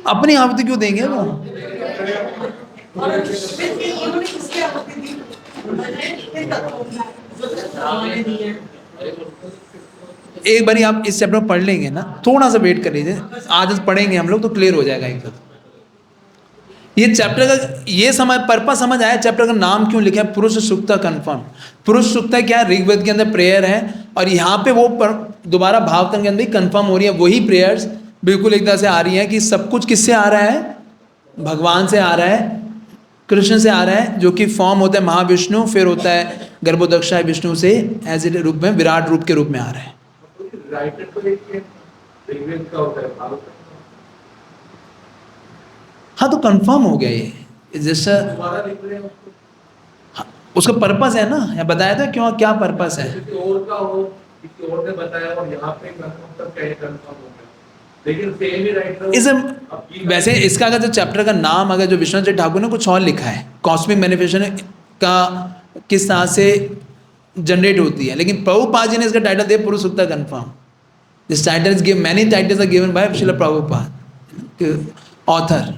अपनी आहुति क्यों देंगे वो? एक बारी आप इस चैप्टर में पढ़ लेंगे ना, थोड़ा सा वेट कर लीजिए, आज पढ़ेंगे हम लोग तो क्लियर हो जाएगा एकदम। ये चैप्टर का ये समझ पर्पस समझ आया, चैप्टर का नाम क्यों लिखा है पुरुष सूक्त कंफर्म। पुरुष सूक्त क्या है? ऋग्वेद के अंदर प्रेयर है, और यहाँ पे वो दोबारा भावतम के अंदर भी कंफर्म हो रही है, वही प्रेयर्स बिल्कुल एक तरह से आ रही हैं कि सब कुछ किससे आ रहा है? भगवान से आ रहा है, कृष्ण से आ रहा है, जो कि फॉर्म होता है महाविष्णु, फिर होता है गर्भोदक्षाय विष्णु से एज ए रूप में, विराट रूप के रूप में आ रहा है। राइटर तो एक ऋग्वेद का होता है, भागवत का। हाँ, तो कंफर्म हो गया ये, जैसा दोबारा लिख रहे हैं उसको, हाँ, उसका पर्पस है ना, यहाँ बताया था क्यों, क्या पर्पस है। किसी और का हो, किसी और ने बताया और यहाँ पे कंफर्म तब कहीं कंफर्म हो गया, लेकिन सेम ही राइटर इस वैसे इसका अगर जो चैप्टर का नाम अगर जो विश्वनाथ ठाकुर ने कुछ और लिखा है, कॉस्मिक मैनिफेस्टेशन का किस तरह से जनरेट होती है, लेकिन प्रभुपाद जी ने इसका टाइटल दिया Purusha Sukta confirm. This title is given, many titles are given by Srila Prabhupada author.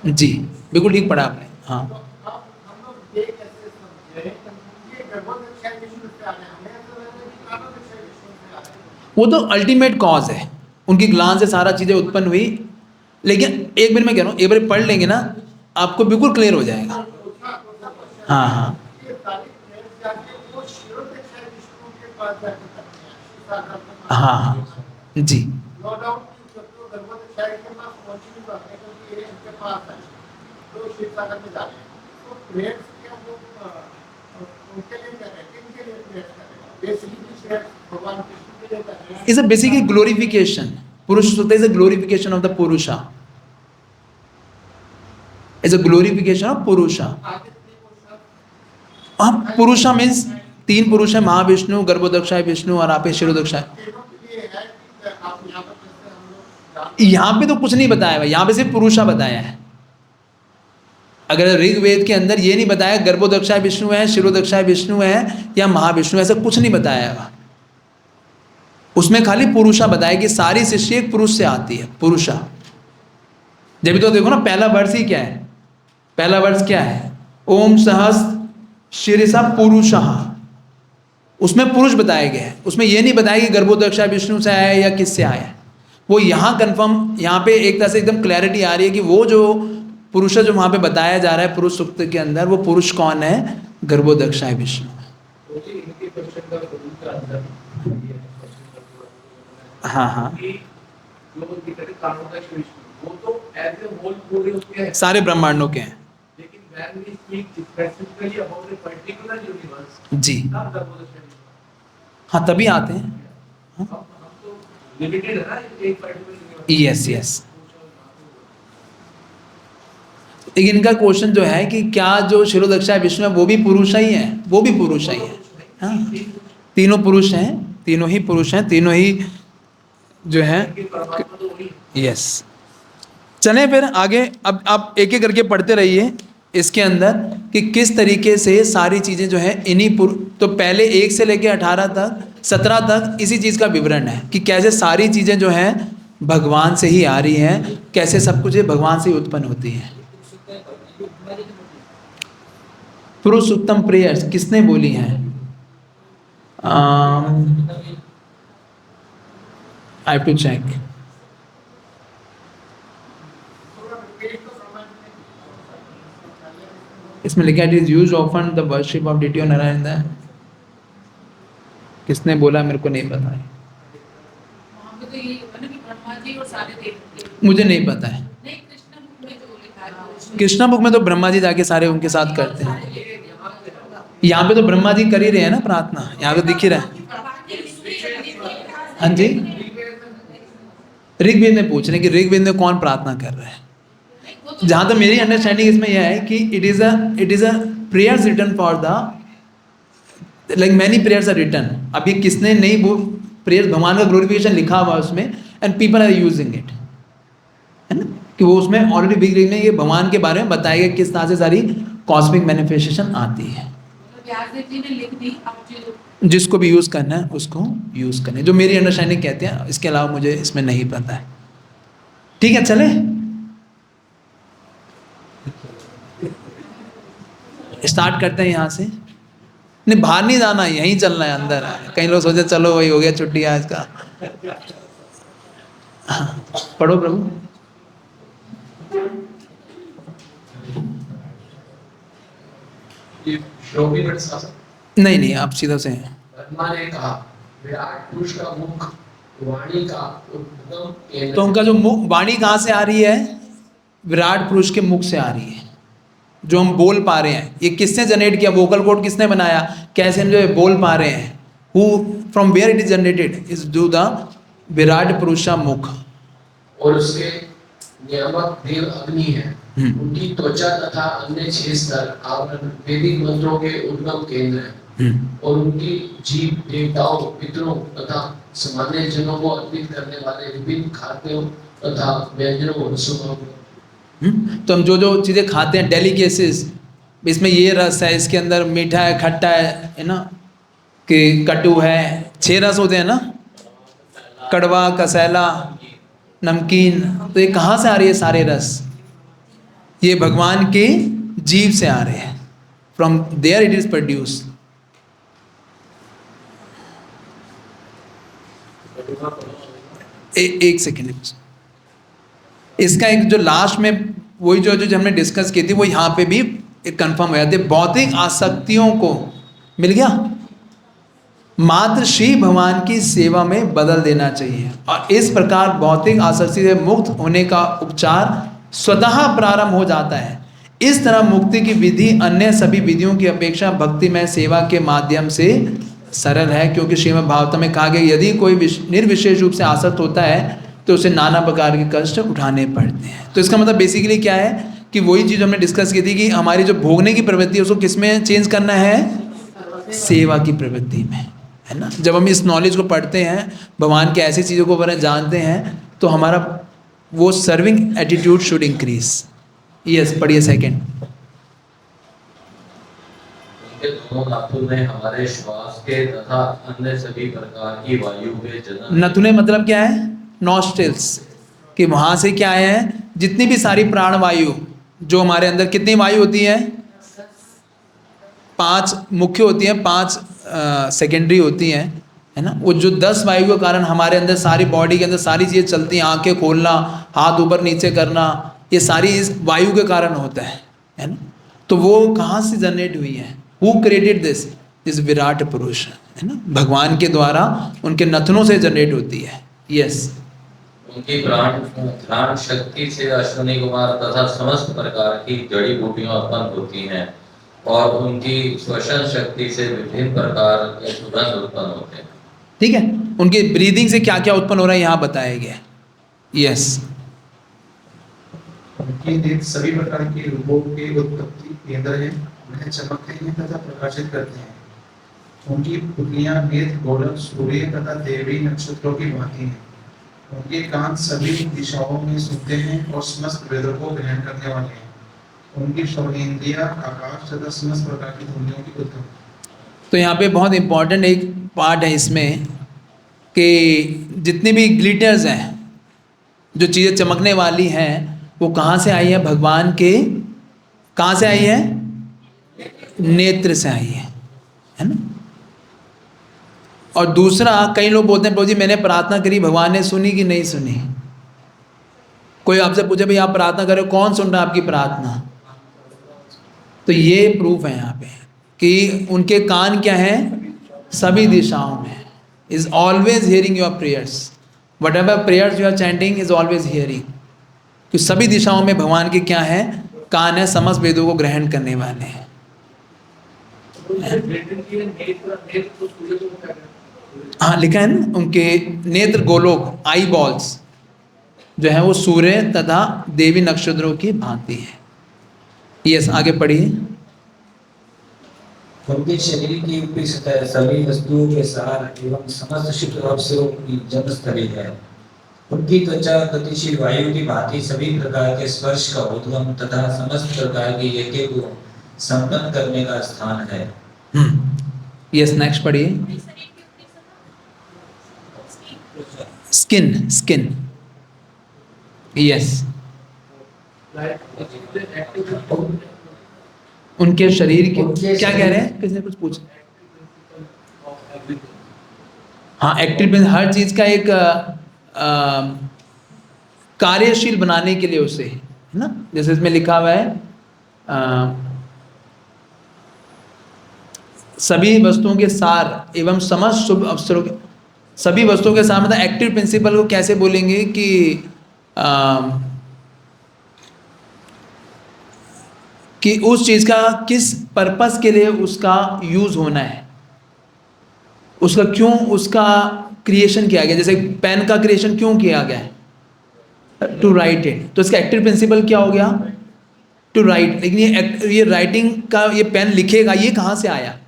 जी बिल्कुल ठीक पढ़ा आपने। हाँ, वो तो अल्टीमेट कॉज है, उनकी ग्लांस से सारा चीज़ें उत्पन्न हुई। लेकिन एक बार मैं कह रहा हूँ, एक बार पढ़ लेंगे ना आपको बिल्कुल क्लियर हो जाएगा। हाँ हाँ हाँ हाँ जी, is a basically glorification. Purusha Sutta is a glorification of the Purusha. It's a glorification of Purusha. हाँ, पुरुषा मीन्स 3 पुरुष है, महाविष्णु, गर्भोदक्षाय विष्णु और आप शिरोदक्षाय। यहाँ पे तो कुछ नहीं बताया है, यहाँ पे सिर्फ पुरुषा बताया है। अगर ऋग्वेद के अंदर ये नहीं बताया गर्भोदक्षाय विष्णु है, शिरोदक्षाय विष्णु है या महाविष्णु, ऐसा कुछ नहीं बताया है। उसमें खाली पुरुषा बताया कि सारी सृष्टि एक पुरुष से आती है, पुरुषा। जब तो देखो ना पहला वर्ष ही क्या है, पहला वर्ष क्या है, ओम सहस्त्र शीर्षा पुरुषः, उसमें पुरुष बताए गए हैं। उसमें ये नहीं बताया कि गर्भोदक्षाय विष्णु से आया है या किससे आया है। वो यहाँ कन्फर्म, यहाँ पे एक तरह से एकदम क्लैरिटी आ रही है कि वो जो पुरुष जो वहाँ पे बताया जा रहा है पुरुष सूक्त के अंदर, वो पुरुष कौन है, गर्भोदक्षाय विष्णु। तो जी इनके क्वेश्चन का उनका आंसर ये हाँ हाँ, कि जो दिक्कत कारणोदक्ष विष्णु वो तो एज ए होल पूरे उसके हैं, सारे ब्रह्मांडों के हैं लेकिन when we speak specifically about a particular universe, जी। तब गर्भोदक्ष विष्णु। हाँ तभी आते हैं। हम तो लिमिटेड है ना एक पर्टिकुलर यूनिवर्स। Yes yes. लेकिन इनका क्वेश्चन जो है कि क्या जो शिरोदक्षाय विष्णु है वो भी पुरुष ही है, वो भी पुरुष ही है। हाँ, तीनों पुरुष हैं, तीनों ही पुरुष हैं, तीनों ही जो है। परमात्मा तो वही है। यस, चलें फिर आगे। अब आप एक एक करके पढ़ते रहिए इसके अंदर कि किस तरीके से सारी चीज़ें जो है इन्हीं तो पहले 1 से लेके 18 तक 17 तक इसी चीज़ का विवरण है कि कैसे सारी चीज़ें जो हैं भगवान से ही आ रही हैं, कैसे सब कुछ ये भगवान से ही उत्पन्न होती हैं। पुरुषोत्तम प्रेयर्स किसने बोली हैं? I have to check. इसमें लिखा है it is used often the worship of deity Narayan. किसने बोला मेरे को नहीं पता है, वहाँ पे तो ये होगा ना कि ब्रह्मा जी और सारे देवते, मुझे नहीं पता है। नहीं कृष्ण बुक में जो लिखा है कृष्णा बुक में तो ब्रह्मा जी जाके सारे उनके साथ करते हैं। यहाँ पे तो ब्रह्मा जी कर ही रहे हैं ना प्रार्थना, यहाँ पे दिख ही रहा है। हाँ जी, ऋग्वेद में पूछ रहे हैं कि ऋग्वेद में कौन प्रार्थना कर रहा है। जहाँ तक मेरी अंडरस्टैंडिंग इसमें यह है कि it is a prayers written for the like many prayers are written. अभी किसने नहीं वो प्रेयर्स भगवान का ग्लोरिफिकेशन लिखा हुआ उसमें and people are using it, है ना, कि वो उसमें ऑलरेडी बिग में ये भगवान के बारे में बताया गया किस तरह से सारी कॉस्मिक मैनिफेस्टेशन आती है। व्यासदेव जी ने लिख दी, अब जो जिसको भी यूज़ करना है उसको यूज़ करना है, जो मेरी अंडरस्टैंडिंग कहते हैं। इसके अलावा मुझे इसमें नहीं पता है। ठीक है, चले स्टार्ट करते हैं यहाँ से। नहीं, बाहर नहीं जाना, यहीं चलना है अंदर। कई लोग सोचे चलो वही हो गया छुट्टी आज का। हाँ, पढ़ो प्रभु। ये श्रोमिक शासन नहीं नहीं, आप सीधा से हैं। ब्रह्मा ने कहा विराट पुरुष का मुख वाणी का उद्गम केंद्र। तो उनका जो मुख वाणी कहाँ से आ रही है? विराट पुरुष के मुख से आ रही है, जो हम बोल पा रहे हैं। ये किसने जनरेट किया? वोकल कॉर्ड किसने बनाया? कैसे हम जो है बोल पा रहे हैं? Who from where it is generated? Is do the Virat Purusha mukh. और उसके नियामक देव अग्नि है। उनकी त्वचा तथा अन्य 6 स्तर आवरण वैदिक मंत्रों के उद्गम केंद्र है। और उनकी जीव देवताओं, पितरों तथा सामान्य जनों को अर्पित करने वाले विभिन्न खाद्यों तथा व्यंजनों को रसों। तो हम जो जो चीज़ें खाते हैं डेलिकेसीज, इसमें ये रस है, इसके अंदर मीठा है, खट्टा है ना, कि कटु है। 6 रस होते हैं ना, कड़वा, कसैला, नमकीन। तो ये कहाँ से आ रही है सारे रस? ये भगवान के जीव से आ रहे हैं। From there it is produce. एक सेकेंड, इसका एक जो लास्ट में वही जो हमने डिस्कस की थी वो यहाँ पे भी एक कंफर्म हो जाती है। भौतिक आसक्तियों को मिल गया, मात्र श्री भगवान की सेवा में बदल देना चाहिए। और इस प्रकार भौतिक आसक्ति से मुक्त होने का उपचार स्वतः प्रारंभ हो जाता है। इस तरह मुक्ति की विधि अन्य सभी विधियों की अपेक्षा भक्तिमय सेवा के माध्यम से सरल है, क्योंकि श्रीमद् भागवत में कहा गया यदि कोई निर्विशेष रूप से आसक्त होता है तो उसे नाना प्रकार के कष्ट उठाने पड़ते हैं। तो इसका मतलब बेसिकली क्या है कि वही चीज़ हमने डिस्कस की थी कि हमारी जो भोगने की प्रवृत्ति है उसको किस में चेंज करना है? सेवा की प्रवृत्ति में, है ना। जब हम इस नॉलेज को पढ़ते हैं, भगवान के ऐसी चीज़ों को बारे में जानते हैं, तो हमारा वो serving attitude should increase. Yes, पढ़िए सेकेंड। उनके दोनों नाथुन ने हमारे श्वास के तथा अन्य सभी प्रकार की वायु के जन्म नथुने मतलब क्या है? नॉस्ट्रिल्स, कि वहाँ से क्या है, जितनी भी सारी प्राण वायु जो हमारे अंदर, कितनी वायु होती है? 5 मुख्य होती हैं, 5 सेकेंडरी होती हैं, है ना। वो जो 10 वायु के कारण हमारे अंदर सारी बॉडी के अंदर सारी चीज़ें चलती हैं, आंखें खोलना, हाथ ऊपर नीचे करना, ये सारी इस वायु के कारण होता है ना। तो वो कहाँ से जनरेट हुई है? Who created this? This Virat पुरुष, है ना, भगवान के द्वारा उनके नथनों से जनरेट होती है। यस। उनकी प्राण शक्ति से अश्विनी कुमार तथा समस्त प्रकार की जड़ी बूटियां उत्पन्न होती हैं और उनकी श्वसन शक्ति से विभिन्न प्रकार के सुगंध उत्पन्न होते हैं। ठीक है, उनके ब्रीदिंग से क्या क्या उत्पन्न हो रहा है यहाँ बताया गया। यस। उनकी नेत्र सभी प्रकार के रूपों के उत्पत्ति केंद्र है, उन्हें चमकते हैं तथा प्रकाशित करते हैं। उनकी पुतलियां नेत्र गोलक सूर्य तथा देवी नक्षत्रों की भांति हैं। उनके कान सभी दिशाओं में सुनते हैं और समस्त वेदों को ग्रहण करने वाले हैं। उनकी श्रवणेंद्रियां आकाश तथा समस्त प्रकार की ध्वनियों की उद्गम। तो यहाँ पे बहुत इम्पॉर्टेंट एक पार्ट है इसमें कि जितने भी ग्लिटर्स हैं, जो चीज़ें चमकने वाली हैं, वो कहाँ से आई है? भगवान के कहाँ से आई है? नेत्र से आई है ना। और दूसरा, कई लोग बोलते हैं प्रभु जी मैंने प्रार्थना करी, भगवान ने सुनी कि नहीं सुनी? कोई आपसे पूछे भाई आप प्रार्थना करो, कौन सुन रहा है आपकी प्रार्थना? तो ये प्रूफ है यहाँ पे कि उनके कान क्या है? सभी दिशाओं में, is always hearing your prayers, whatever prayers you are chanting is always hearing. कि सभी दिशाओं में भगवान के क्या है? कान है, समस्त वेदों को ग्रहण करने वाले हैं। हाँ लिखा है ना, उनके नेत्र गोलोक, आई बॉल्स जो है वो सूर्य तथा देवी नक्षत्रों की भांति है। यस, आगे पढ़िए। उनके शरीर की ऊपरी सतह सभी वस्तुओं के सार एवं समस्त शुक्र अवसरों की जन्मस्थली है। उनकी त्वचा गतिशील वायु की भांति सभी प्रकार के स्पर्श का उद्गम तथा समस्त प्रकार के यज्ञ को संपन्न करने का स्थान है। यस, नेक्स्ट पढ़िए। Skin, skin, yes. उनके शरीर के क्या कह रहे हैं? किसने कुछ पूछा? हाँ, एक्टिव, हर चीज का एक कार्यशील बनाने के लिए उसे, है ना। जैसे इसमें लिखा हुआ है सभी वस्तुओं के सार एवं समस्त शुभ अवसरों के, सभी वस्तुओं के सार मतलब एक्टिव प्रिंसिपल को कैसे बोलेंगे कि उस चीज का किस पर्पस के लिए उसका यूज होना है, उसका क्यों उसका क्रिएशन किया गया। जैसे पेन का क्रिएशन क्यों किया गया है? To write it. तो इसका एक्टिव प्रिंसिपल क्या हो गया? To write. लेकिन ये राइटिंग का, ये पेन लिखेगा, ये कहाँ से आया?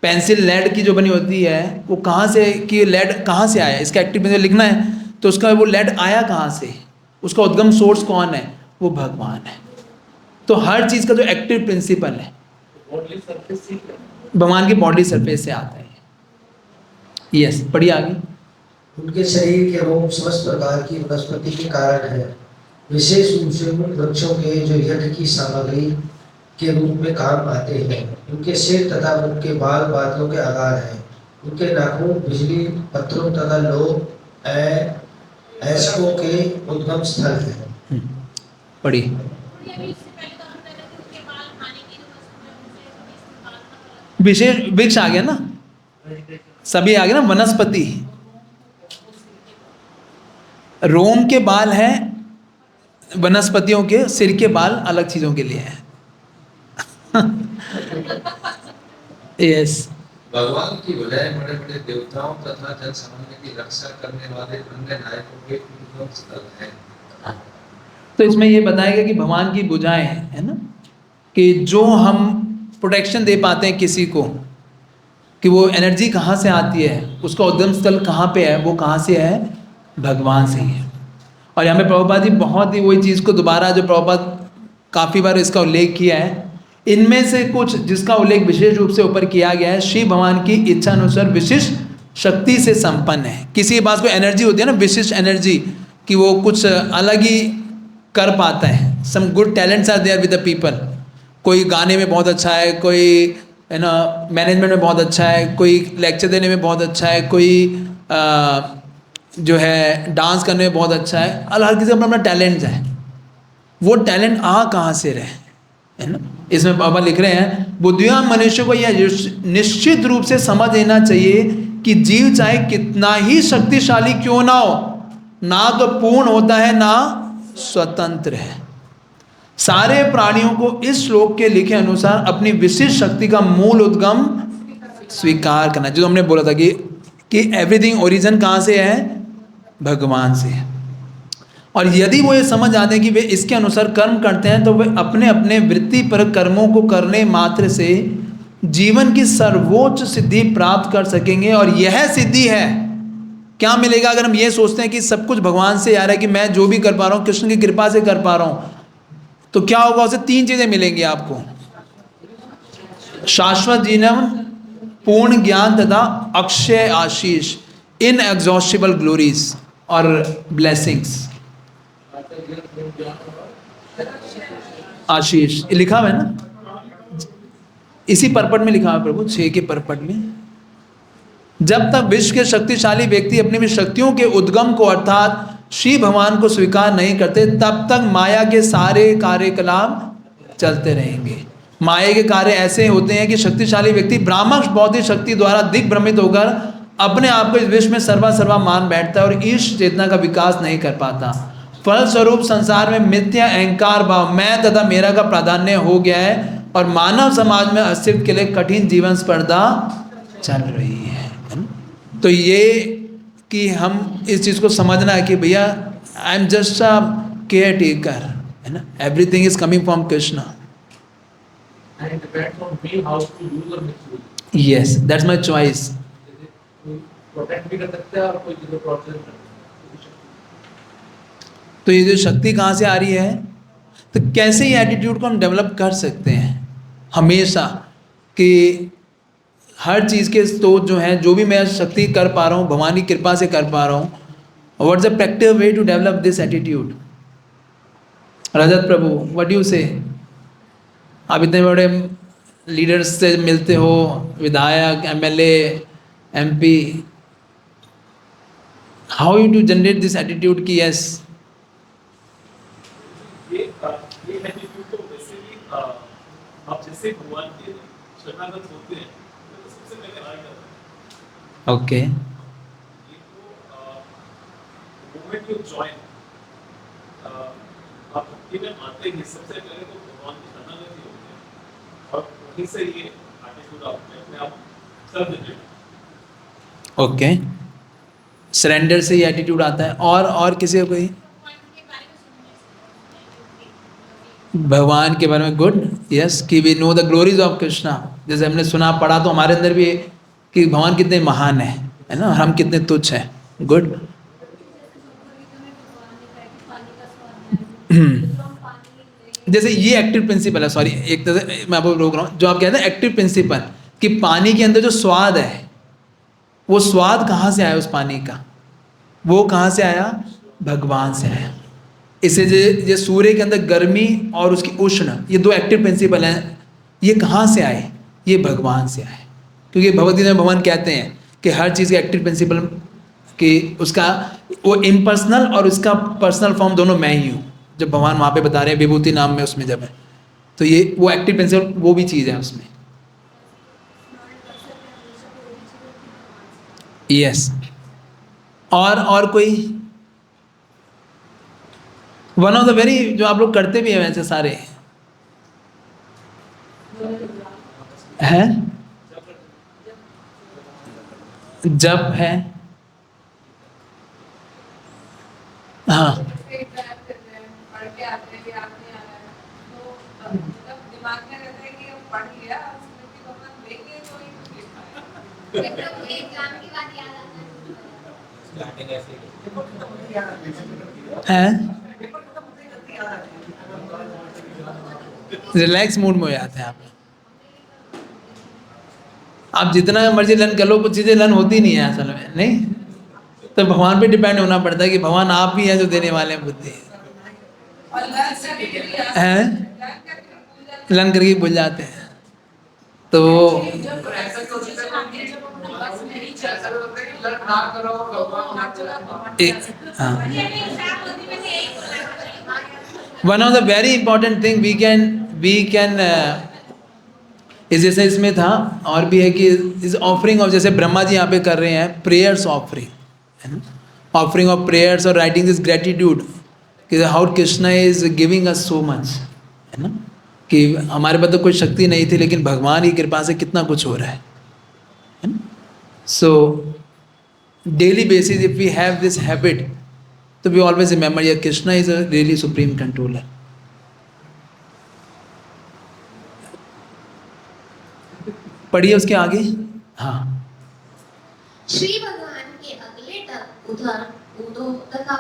पेंसिल लेड की जो बनी होती है वो कहाँ से, कि लेड कहाँ से आया? इसका एक्टिव प्रिंसिपल लिखना है तो उसका वो लेड आया कहाँ से? उसका उद्गम सोर्स कौन है? वो भगवान है। तो हर चीज़ का जो एक्टिव प्रिंसिपल है भगवान के बॉडी सरफेस से आता है। यस, पढ़िए आगे। उनके शरीर के रोम समस्त प्रकार की वनस्पति के कारण है, विशेष रूप से उन वृक्षों के जो यज्ञ की सामग्री के रूप में काम आते हैं। उनके सिर तथा उनके बाल बादलों के आकार हैं। उनके नाखून बिजली पत्थरों तथा लोह ऐसकों के उद्गम स्थल हैं। पढ़िए। विशेष वृक्ष आ गया ना, सभी आ गया ना, वनस्पति। रोम के बाल हैं वनस्पतियों के, सिर के बाल अलग चीजों के लिए हैं। यस। भगवान की बजाय बड़े बड़े देवताओं तथा जन सामान्य की रक्षा करने वाले अन्य नायकों के उद्गम स्थल हैं। तो इसमें ये बताया गया कि भगवान की भुजाएं है ना, कि जो हम प्रोटेक्शन दे पाते हैं किसी को, कि वो एनर्जी कहाँ से आती है, उसका उद्गम स्थल कहाँ पे है, वो कहाँ से है? भगवान से ही है। और यहाँ पे प्रभुपाद जी बहुत ही वही चीज़ को दोबारा, जो प्रभुपाद काफ़ी बार इसका उल्लेख किया है, इनमें से कुछ जिसका उल्लेख विशेष रूप से ऊपर किया गया है, श्री भगवान की इच्छा अनुसार विशिष्ट शक्ति से संपन्न है। किसी के पास कोई एनर्जी होती है ना, विशिष्ट एनर्जी, कि वो कुछ अलग ही कर पाता है। Some good talents are there with the people. कोई गाने में बहुत अच्छा है, कोई है ना मैनेजमेंट में बहुत अच्छा है, कोई लेक्चर देने में बहुत अच्छा है, कोई जो है डांस करने में बहुत अच्छा है। हर किसी का अपना अपना टैलेंट है। वो टैलेंट कहाँ से रहे, है ना। इसमें बाबा लिख रहे हैं, बुद्धिमान मनुष्य को यह निश्चित रूप से समझ लेना चाहिए कि जीव चाहे कितना ही शक्तिशाली क्यों ना हो, ना तो पूर्ण होता है ना स्वतंत्र है। सारे प्राणियों को इस श्लोक के लिखे अनुसार अपनी विशिष्ट शक्ति का मूल उद्गम स्वीकार करना। जो हमने बोला था कि एवरीथिंग ओरिजिन कहाँ से है, भगवान से है। और यदि वो ये समझ आते हैं कि वे इसके अनुसार कर्म करते हैं, तो वे अपने अपने वृत्ति पर कर्मों को करने मात्र से जीवन की सर्वोच्च सिद्धि प्राप्त कर सकेंगे। और यह सिद्धि है, क्या मिलेगा अगर हम ये सोचते हैं कि सब कुछ भगवान से आ रहा है, कि मैं जो भी कर पा रहा हूँ कृष्ण की कृपा से कर पा रहा हूँ, तो क्या होगा, उसे 3 चीजें मिलेंगी आपको, शाश्वत जीवन, पूर्ण ज्ञान तथा अक्षय आशीष, इनएग्जॉस्टिबल ग्लोरीज और ब्लेसिंग्स। आशीष लिखा हुआ है ना, इसी परपट में लिखा हुआ है प्रभु, 6 के परपट में। जब तक विश्व के शक्तिशाली व्यक्ति अपनी भी शक्तियों के उद्गम को अर्थात श्री भगवान को स्वीकार नहीं करते, तब तक माया के सारे कार्यकलाप चलते रहेंगे। माया के कार्य ऐसे होते हैं कि शक्तिशाली व्यक्ति ब्राह्मण बौद्धिक शक्ति द्वारा दिग्भ्रमित होकर अपने आप को इस विश्व में सर्वा मान बैठता है और ईश चेतना का विकास नहीं कर पाता। फलस्वरूप संसार में मिथ्या अहंकार भाव, मैं तथा मेरा का प्राधान्य हो गया है और मानव समाज में अस्तित्व के लिए कठिन जीवन स्पर्धा चल रही है। तो ये कि हम इस चीज़ को समझना है कि भैया I am just a care taker, है ना, everything is coming from Krishna. And it depends on me how to use or misuse. Yes, that's my choice. Protect भी कर सकते हैं और कोई चीज़ को प्रोटेक्ट कर सकते हैं। तो ये जो शक्ति कहाँ से आ रही है, तो कैसे ये एटीट्यूड को हम डेवलप कर सकते हैं हमेशा, कि हर चीज़ के स्रोत जो हैं, जो भी मैं शक्ति कर पा रहा हूँ भगवान की कृपा से कर पा रहा हूँ। What's the practical way to develop this attitude? Rajat Prabhu, what do you say? आप इतने बड़े लीडर्स से मिलते हो, विधायक, MLA, MP, how you to generate this attitude कि यस ये एटीट्यूड तो वैसे भी आप जैसे भगवान के शरणागत होते हैं तो सबसे पहले आ जाता है। ओके, ये तो मोमेंट यू जॉइन आप भक्ति में आते ही सबसे पहले तो भगवान के शरणागत ही होते हैं और वहीं से ये एटीट्यूड अपने आप सब जनरेट। ओके, सरेंडर से ये एटीट्यूड आता है। और किसी को कोई भगवान के बारे में गुड, यस, कि we know the glories of Krishna. जैसे हमने सुना पढ़ा तो हमारे अंदर भी कि भगवान कितने महान है ना, हम कितने तुच्छ हैं। गुड। जैसे ये एक्टिव प्रिंसिपल है, सॉरी एक तरह से मैं आपको रोक रहा हूँ, जो आप कहते हैं एक्टिव प्रिंसिपल, कि पानी के अंदर जो स्वाद है, वो स्वाद कहाँ से आया उस पानी का, वो कहाँ से आया, भगवान से आया। इसे ये सूर्य के अंदर गर्मी और उसकी उष्ण, ये 2 एक्टिव प्रिंसिपल हैं, ये कहाँ से आए, ये भगवान से आए। क्योंकि भगवद्गीता में भगवान कहते हैं कि हर चीज़ का एक्टिव प्रिंसिपल, कि उसका वो इम्पर्सनल और उसका पर्सनल फॉर्म दोनों मैं ही हूँ। जब भगवान वहाँ पे बता रहे हैं विभूति नाम में, उसमें जब है, तो ये वो एक्टिव प्रिंसिपल वो भी चीज़ है उसमें। यस, और कोई वन ऑफ द वेरी, जो आप लोग करते भी हैं वैसे सारे हैं, जब है, हाँ, है रिलैक्स मूड में हो जाते हैं आप जितना मर्जी लर्न कर लो, कुछ चीज़ें लर्न होती नहीं है असल में, नहीं तो भगवान पे डिपेंड होना पड़ता है कि भगवान आप ही हैं जो देने वाले हैं बुद्धि हैं, लर्न करके भूल जाते हैं। तो one of the very important thing we can इस जैसे इसमें था और भी है कि इस ऑफरिंग ऑफ, जैसे ब्रह्मा जी यहाँ पे कर रहे हैं प्रेयर्स ऑफरिंग, है ना, ऑफरिंग ऑफ प्रेयर्स और राइटिंग दिस ग्रेटिट्यूड कि how Krishna is giving us so much, है ना, कि हमारे पास तो कोई शक्ति नहीं थी लेकिन भगवान की कृपा से कितना कुछ हो रहा है ना। So daily basis if we have this habit तो वी ऑलवेज रिमेंबर ये Krishna is a really supreme controller. पढ़िए उसके आगे। हाँ, श्री भगवान के अगले उदो तथा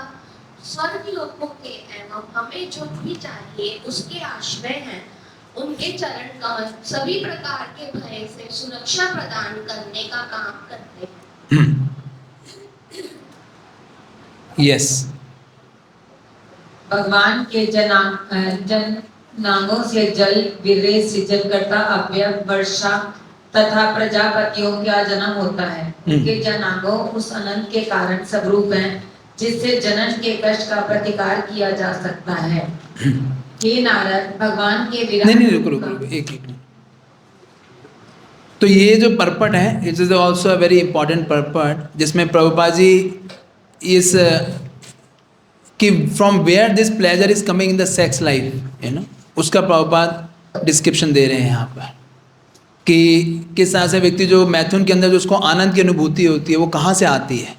स्वर्ग लोकों के एवं हमें जो भी चाहिए उसके आश्रय हैं, उनके चरण कमल सभी प्रकार के भय से सुरक्षा प्रदान करने का काम करते हैं। यस, भगवान के जनांगों से जल विरेज सृजन करता अव्यय वर्षा तथा प्रजापतियों का जन्म होता है। उनके जनांगों उस अनंत के कारण स्वरूप हैं जिससे जनन के कष्ट का प्रतिकार किया जा सकता है। हे नारद, भगवान के विराट नहीं रुको एक तो ये जो पर्पट है it is also a very important purport, जिसमें प्रभुपाद जी इस कि from where this pleasure is coming in the sex life, है ना, उसका प्रभुपाद डिस्क्रिप्शन दे रहे हैं यहाँ पर कि किस तरह से व्यक्ति जो मैथुन के अंदर जो उसको आनंद की अनुभूति होती है वो कहाँ से आती है।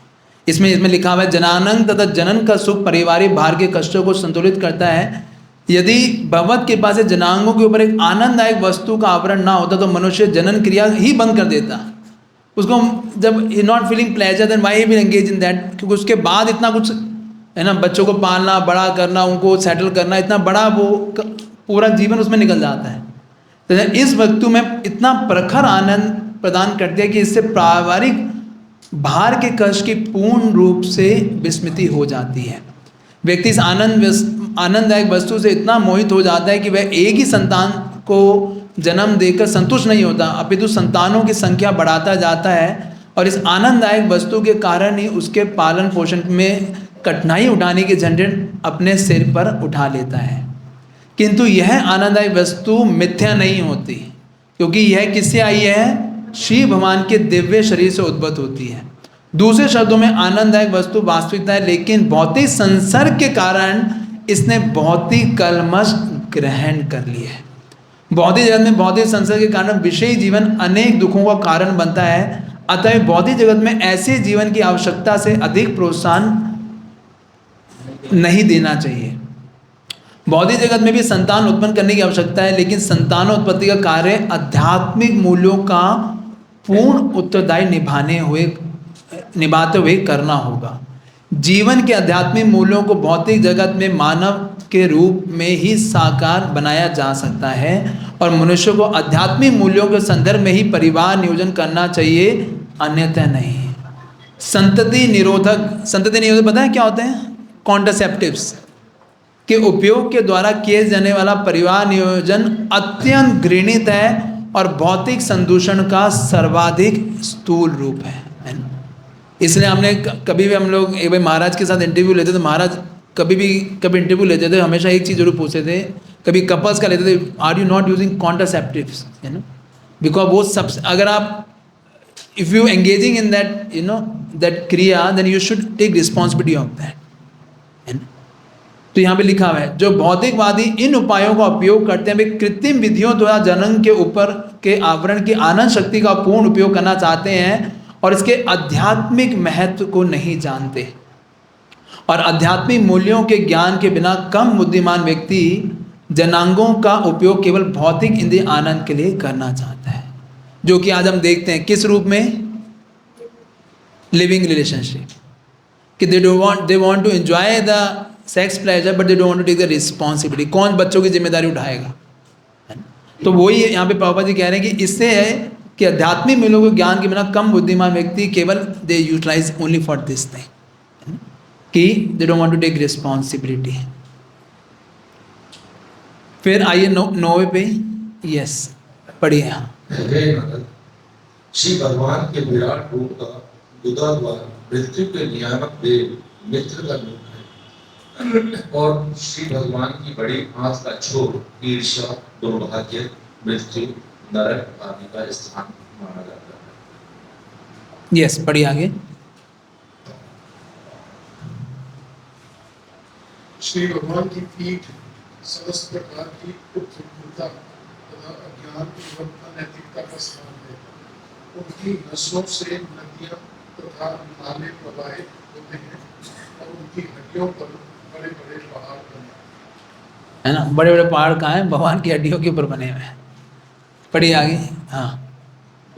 इसमें लिखा हुआ है जनानंद तथा जनन का सुख पारिवारिक भार के कष्टों को संतुलित करता है। यदि भगवत के पास जनांगों के ऊपर एक आनंददायक वस्तु का आवरण ना होता तो मनुष्य जनन क्रिया ही बंद कर देता। उसको जब not feeling pleasure then why he will engage in that, क्योंकि उसके बाद इतना कुछ है ना, बच्चों को पालना, बड़ा करना, उनको सेटल करना, इतना बड़ा वो पूरा जीवन उसमें निकल जाता है। तो इस वस्तु में इतना प्रखर आनंद प्रदान करती है कि इससे पारिवारिक भार के कष्ट की पूर्ण रूप से विस्मृति हो जाती है। व्यक्ति इस आनंददायक वस्तु से इतना मोहित हो जाता है कि वह एक ही संतान को जन्म देकर संतुष्ट नहीं होता, अपितु संतानों की संख्या बढ़ाता जाता है और इस आनंददायक वस्तु के कारण ही उसके पालन पोषण में कठिनाई उठाने की झंझट अपने सिर पर उठा लेता है। किंतु यह आनंददायक वस्तु मिथ्या नहीं होती, क्योंकि यह किससे आई है? श्री भगवान के दिव्य शरीर से उद्भूत होती है। दूसरे शब्दों में आनंददायक वस्तु वास्तविकता है, लेकिन भौतिक संसर्ग के कारण इसने भौतिक कलमश ग्रहण कर लिया है। भौतिक जगत में भौतिक संसर्ग के कारण विषयी जीवन अनेक दुखों का कारण बनता है। अतः भौतिक जगत में ऐसे जीवन की आवश्यकता से अधिक प्रोत्साहन नहीं देना चाहिए। भौतिक जगत में भी संतान उत्पन्न करने की आवश्यकता है, लेकिन संतानोत्पत्ति का कार्य आध्यात्मिक मूल्यों का पूर्ण उत्तरदायी निभाते हुए करना होगा। जीवन के आध्यात्मिक मूल्यों को भौतिक जगत में मानव के रूप में ही साकार बनाया जा सकता है और मनुष्य को आध्यात्मिक मूल्यों के संदर्भ में ही परिवार नियोजन करना चाहिए, अन्यथा नहीं। संतति निरोधक पता है क्या होते हैं? कॉन्ट्रासेप्टिव्स के उपयोग के द्वारा किए जाने वाला परिवार नियोजन अत्यंत घृणित है और भौतिक संदूषण का सर्वाधिक स्थूल रूप है। इसलिए हमने कभी भी हम लोग एक भाई महाराज के साथ इंटरव्यू लेते थे, महाराज कभी इंटरव्यू लेते थे हमेशा एक चीज़ जरूर पूछते थे, कभी कपल्स का लेते थे, are you not using contraceptives, you know, because वो सब अगर आप if you engaging in that you know that क्रिया then you should take responsibility of that. तो यहाँ पे लिखा हुआ है जो भौतिकवादी इन उपायों का उपयोग करते हैं वे कृत्रिम विधियों द्वारा जनन के ऊपर के आवरण की आनंद शक्ति का पूर्ण उपयोग करना चाहते हैं और इसके आध्यात्मिक महत्व को नहीं जानते, और आध्यात्मिक मूल्यों के ज्ञान के बिना कम बुद्धिमान व्यक्ति जनांगों का उपयोग केवल भौतिक इंद्रिय आनंद के लिए करना चाहता है, जो कि आज हम देखते हैं किस रूप में? लिविंग रिलेशनशिप, कि they want to enjoy the sex pleasure but they don't want to take the responsibility. कौन बच्चों की जिम्मेदारी उठाएगा? तो वही यहाँ पे प्रभुपाद जी कह रहे हैं कि इससे है कि आध्यात्मिक मिलों को ज्ञान के बिना कम बुद्धिमान व्यक्ति केवल they utilize only for this thing कि they don't want to take responsibility. फिर आइए 9वें पे, यस पढ़िए। यहाँ हे नारद, श्री भगवान के विराट रूप का बुधा द्वार मृत्यु के नियामक देव मित्र का रूप है, और श्री भगवान की बड़ी आंख का छोर ईर्ष्या, दुर्भाग्य, मृत्यु, नरक आदि का स्थान माना जाता है। यस पढ़िए आगे। श्री भगवान की पीठ समस्त प्रकार की उत्सुकता तथा अज्ञान एवं अनैतिकता का स्थान है। उनकी नसों से नदियां तथा नाले प्रवाहित होते हैं और उनकी हड्डियों पर बड़े बड़े पहाड़ बने है ना, बड़े बड़े पहाड़ कहाँ हैं? भगवान की हड्डियों के ऊपर बने हुए हैं। पढ़िए आगे। हाँ,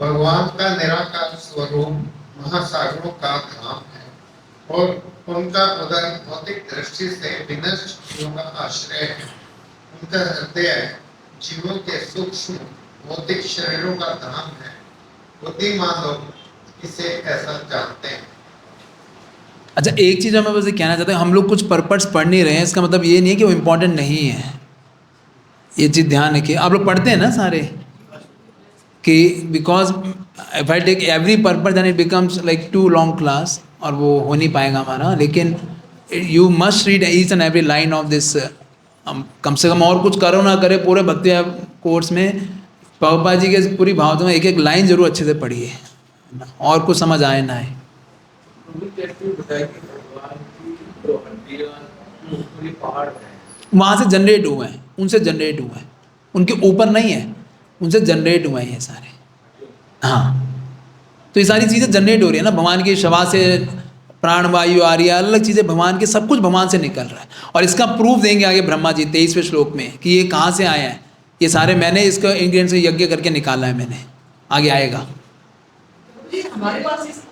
भगवान का निराकार स्वरूप महासागरों का धाम है और उनका उदर भौतिक दृष्टि से विनष्ट जीवों का आश्रय है। उनका हृदय जीवों के सूक्ष्म भौतिक शरीरों का धाम है। बुद्धिमान लोग इसे ऐसा जानते हैं। अच्छा एक चीज़ मैं बस ये कहना चाहता हूँ, हम लोग कुछ पर्पस पढ़ नहीं रहे हैं, इसका मतलब ये नहीं है कि वो इम्पोर्टेंट नहीं है। ये चीज़ ध्यान रखिए। आप लोग पढ़ते हैं ना सारे कि because if I take every purpose then it becomes like too long class और वो हो नहीं पाएगा हमारा। लेकिन you must read each and every line of this. कम से कम और कुछ करो ना करे, पूरे भक्ति कोर्स में प्रभुपाद जी के पूरी भावना में एक एक लाइन जरूर अच्छे से पढ़िए, और कुछ समझ आए ना आए। वहाँ से जनरेट हुए हैं, उनसे जनरेट हुए हैं, उनके ऊपर नहीं है, उनसे जनरेट हुए हैं ये सारे। हाँ, तो ये सारी चीज़ें जनरेट हो रही है ना, भगवान की शवा से प्राण वायु आ रही है, अलग चीज़ें भगवान के, सब कुछ भगवान से निकल रहा है। और इसका प्रूफ देंगे आगे ब्रह्मा जी 23वें श्लोक में कि ये कहाँ से आया है। ये सारे मैंने इसका इंग्रेडिएंट से यज्ञ करके निकाला है मैंने, आगे आएगा। हमारे पास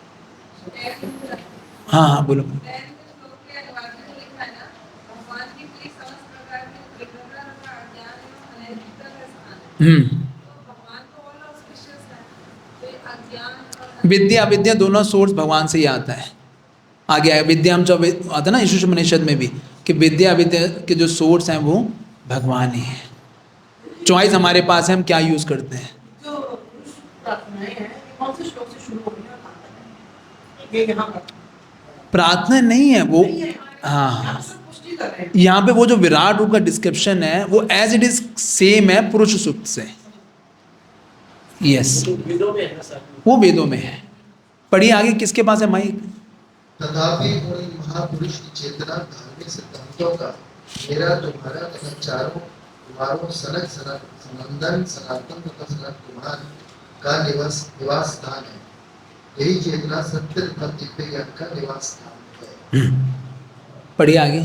हाँ हाँ बोलो। विद्या विद्या दोनों सोर्स भगवान से ही आता है। आगे आया विद्या हम जब आता है ना ईशुपनिषद में भी कि विद्या विद्या के जो सोर्स हैं वो भगवान ही है। चॉइस हमारे पास है, हम क्या यूज करते हैं। जो प्रार्थनाएं हैं कौन से श्लोक से शुरू होगी? ये यहाँ पर प्रार्थना नहीं है वो। हाँ, यहाँ पे वो जो विराट रूप का डिस्क्रिप्शन है वो एज इट इज सेम है पुरुष सूक्त से। यस, वो वेदों में है। पढ़िए आगे, किसके पास है माइक? तथापि उन महापुरुष की चेतना धार्मिक सिद्धांतों का मेरा तुम्हारा तथा चारों कुमारों सनक सनंदन सनातन तथा सनत कुमार का निवास स्थान है। यही चेतना सत्य तथा दिव्य ज्ञान का निवास स्थान है। पढ़िए आगे।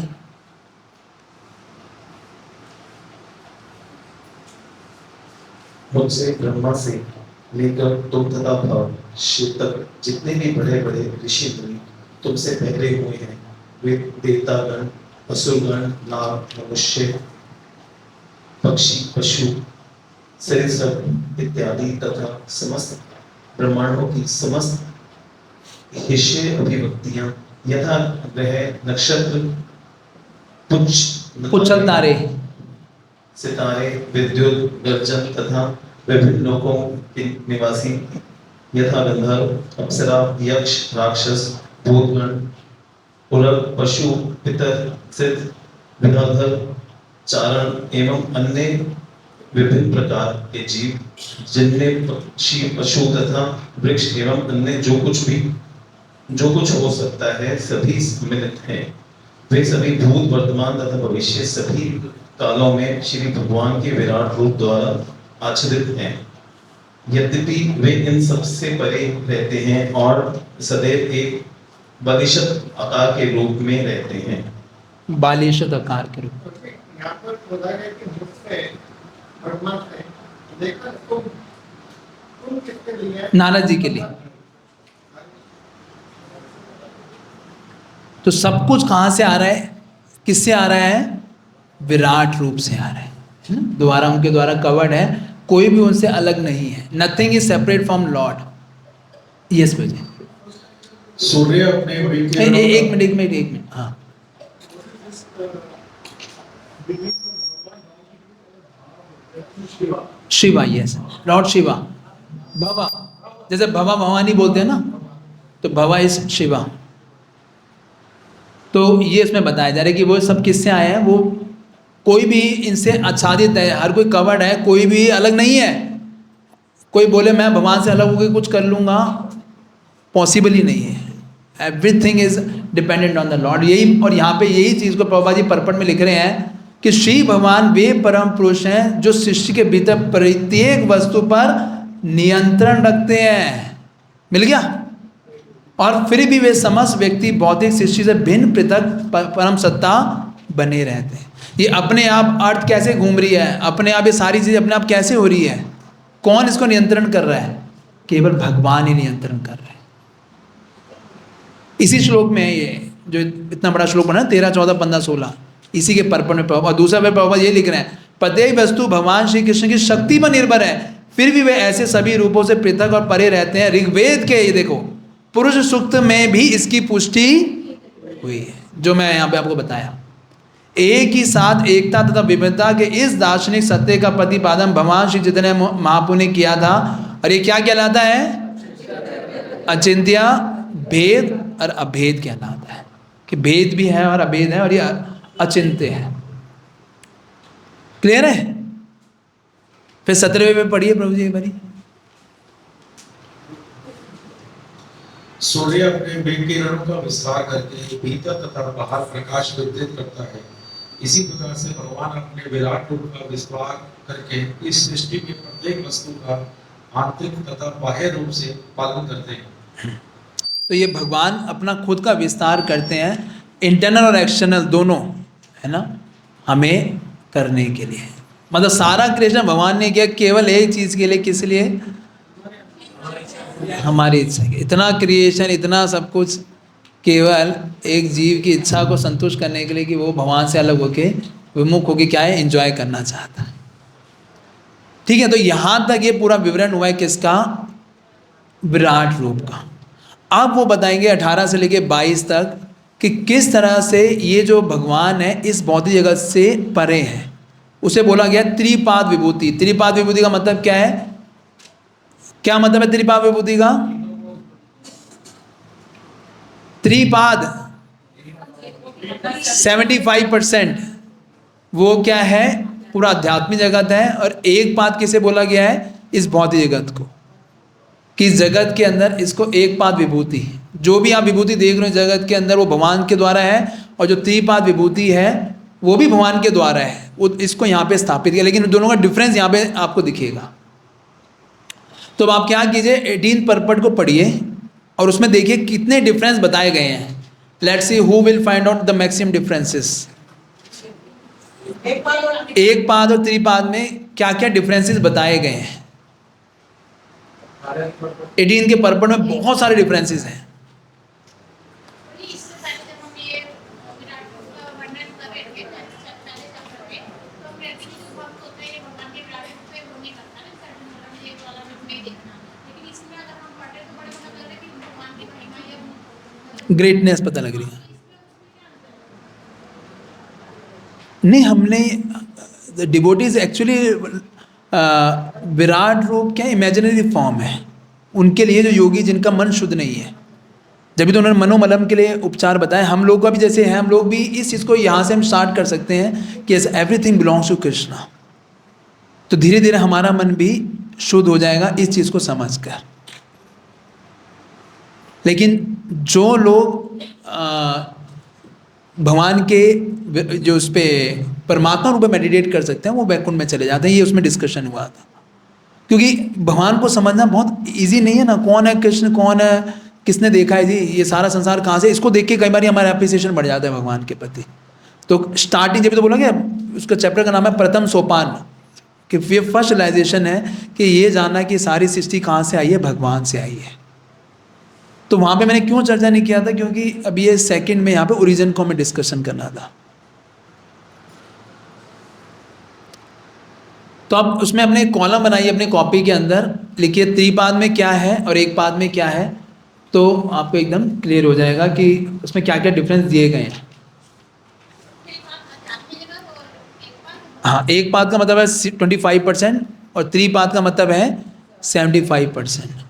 मुझसे ब्रह्मा से लेकर तुम तथा भव शिव तक जितने भी बड़े बड़े ऋषि मुनि तुमसे पहले हुए हैं, वे देवतागण, असुरगण, नाग, मनुष्य, पक्षी, पशु, सरीसृप इत्यादि तथा समस्त ब्रह्मांडों की समस्त हिस्से अभिव्यक्तियां यथा ग्रह, नक्षत्र, पुच्छल तारे, सितारे, विद्युत, गर्जन तथा विभिन्न लोकों के निवासी यथा गंधर्व, अप्सरा, यक्ष, राक्षस, भूतगण, उरग, पशु, पितर, सिद्ध, विनाधर, चारण एवं अन्य विभिन्न प्रकार के जीव, जिनमें पक्षी, पशु तथा वृक्ष एवं अन्य जो कुछ हो सकता है सभी सम्मिलित हैं। वे सभी भूत, वर्तमान तथा भविष्य सभी कालों में श्री भगवान के विराट रूप द्वारा आच्छादित हैं। यद्यपि वे इन सब से परे रहते हैं और सदैव एक बालिशत आकार के रूप में रहते हैं। बालिशत आकार के रूप में। यहाँ पर बोला है कि मुझसे ब्रह्मा से देखा तुम किसके लिए? नारद जी के लिए। तो सब कुछ कहाँ से आ रहा है, किससे आ रहा है? विराट रूप से आ रहा है। दोबारा उनके द्वारा कवर्ड है कोई भी उनसे अलग नहीं है। Nothing is separate from Lord. Yes भैया, सूर्य अपने वेग के एक मिनट, हाँ। शिवा, यस, लॉर्ड शिवा, भवा, जैसे भवा भवानी बोलते हैं ना, तो भवा इज शिवा। तो ये इसमें बताया जा रहा है कि वो सब किससे आए हैं, वो कोई भी इनसे आच्छादित है, हर कोई कवर्ड है, कोई भी अलग नहीं है। कोई बोले मैं भगवान से अलग होकर कुछ कर लूँगा, पॉसिबल ही नहीं है। Everything is dependent on the Lord. यही, और यहाँ पे यही चीज़ को प्रभुपाद जी परपट में लिख रहे हैं कि श्री भगवान वे परम पुरुष हैं जो शिष्य के भीतर प्रत्येक वस्तु पर नियंत्रण रखते हैं। मिल गया? और फिर भी वे समस्त व्यक्ति भौतिक सृष्टि से भिन्न पृथक परम सत्ता बने रहते हैं। ये अपने आप अर्थ कैसे घूम रही है, अपने आप ये सारी चीज़ें अपने आप कैसे हो रही है, कौन इसको नियंत्रण कर रहा है? केवल भगवान ही नियंत्रण कर रहे हैं। इसी श्लोक में ये जो इतना बड़ा श्लोक बना 13, 14, 15, 16, इसी के पर्पण में प्रभुपाद, दूसरा में प्रभुपाद ये लिख रहे हैं, प्रत्येक वस्तु भगवान श्री कृष्ण की शक्ति पर निर्भर है, फिर भी वे ऐसे सभी रूपों से पृथक और परे रहते हैं। ऋग्वेद के ये देखो पुरुष सूक्त में भी इसकी पुष्टि हुई है, जो मैं यहाँ पे आपको बताया। एक ही साथ एकता तथा विभिन्नता के इस दार्शनिक सत्य का प्रतिपादन भगवान श्री चैतन्य महाप्रभु ने किया था। और ये क्या कहलाता है? अचिंत्य, भेद और अभेद कहलाता है, कि भेद भी है और अभेद है, और ये अचिंत्य है। क्लियर है? फिर 17वें में पढ़िए प्रभु जी एक बारी। सूर्य अपने वेग किरणों का विस्तार करके भीतर तथा बाहर प्रकाश विद्युत करता है, इसी प्रकार से भगवान अपने विराट रूप का विस्तार करके इस सृष्टि में प्रत्येक वस्तु का आंतरिक तथा बाह्य रूप से पालन करते हैं। तो ये भगवान अपना खुद का विस्तार करते हैं, इंटरनल और एक्सटर्नल दोनों, है ना, हमें करने के लिए। मतलब सारा क्रिएशन भगवान ने किया केवल एक चीज़ के लिए, किस लिए? हमारी इच्छा के। इतना क्रिएशन, इतना सब कुछ केवल एक जीव की इच्छा को संतुष्ट करने के लिए, कि वो भगवान से अलग होके, विमुख होके क्या है, एंजॉय करना चाहता है। ठीक है, तो यहाँ तक ये पूरा विवरण हुआ है किसका? विराट रूप का। अब वो बताएंगे 18 से लेके 22 तक कि किस तरह से ये जो भगवान है इस भौतिक जगत से परे है। उसे बोला गया त्रिपाद विभूति। त्रिपाद विभूति का मतलब क्या है? क्या मतलब है त्रिपाद विभूति का? त्रिपाद 75% वो क्या है? पूरा आध्यात्मिक जगत है। और एक पाद किसे बोला गया है? इस भौतिक जगत को, कि जगत के अंदर इसको एक पाद विभूति, जो भी आप विभूति देख रहे हो जगत के अंदर, वो भगवान के द्वारा है। और जो त्रिपाद विभूति है वो भी भगवान के द्वारा है। वो इसको यहाँ पे स्थापित किया, लेकिन दोनों का डिफरेंस यहाँ पे आपको दिखेगा। तो अब आप क्या कीजिए, 18 पर्पट को पढ़िए और उसमें देखिए कितने डिफरेंस बताए गए हैं। Let's see who will find out the maximum differences. एक पाद और त्रिपाद में क्या क्या डिफरेंसेस बताए गए हैं। 18 के पर्पट में बहुत सारे डिफरेंसेस हैं। ग्रेटनेस पता लग रही है। नहीं, हमने डिवोटीज एक्चुअली विराट रूप क्या इमेजिनरी फॉर्म है उनके लिए, जो योगी जिनका मन शुद्ध नहीं है। जब भी तो उन्होंने मनोमलम के लिए उपचार बताए। हम लोग का भी जैसे है, हम लोग भी इस चीज़ को यहाँ से हम स्टार्ट कर सकते हैं कि एवरीथिंग बिलोंग्स टू कृष्णा। तो धीरे धीरे हमारा मन भी शुद्ध हो जाएगा इस चीज़ को समझकर। लेकिन जो लोग भगवान के जो उस पर परमात्मा रूप में मेडिटेट कर सकते हैं वो वैकुंठ में चले जाते हैं। ये उसमें डिस्कशन हुआ था, क्योंकि भगवान को समझना बहुत इजी नहीं है ना। कौन है कृष्ण, कौन है, किसने देखा है जी, ये सारा संसार कहाँ से, इसको देख के कई बार हमारा एप्रिसिएशन बढ़ जाता है भगवान के प्रति। तो स्टार्टिंग जब तो बोला गया, उसका चैप्टर का नाम है प्रथम सोपान, कि ये फर्स्ट रियलाइजेशन है कि ये जानना कि सारी सृष्टि कहाँ से आई है, भगवान से आई है। तो वहाँ पे मैंने क्यों चर्चा नहीं किया था, क्योंकि अभी ये सेकंड में यहाँ पे ओरिजिन को हमें डिस्कशन करना था। तो आप उसमें अपने एक कॉलम बनाइए अपने कॉपी के अंदर, लिखिए त्रिपाद में क्या है और एक पाद में क्या है, तो आपको एकदम क्लियर हो जाएगा कि उसमें क्या क्या डिफरेंस दिए गए हैं। हाँ, एक पाद का मतलब है 25% और त्रिपाद का मतलब है 75%।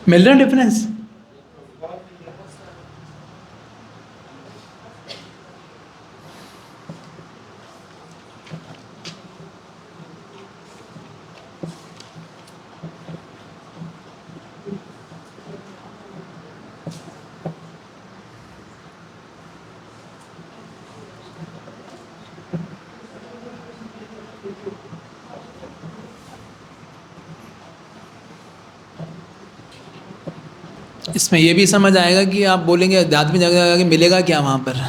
मिल रहा है डिफरेंस? इसमें ये भी समझ आएगा कि आप बोलेंगे आध्यात्मिक जगह मिलेगा क्या वहाँ पर।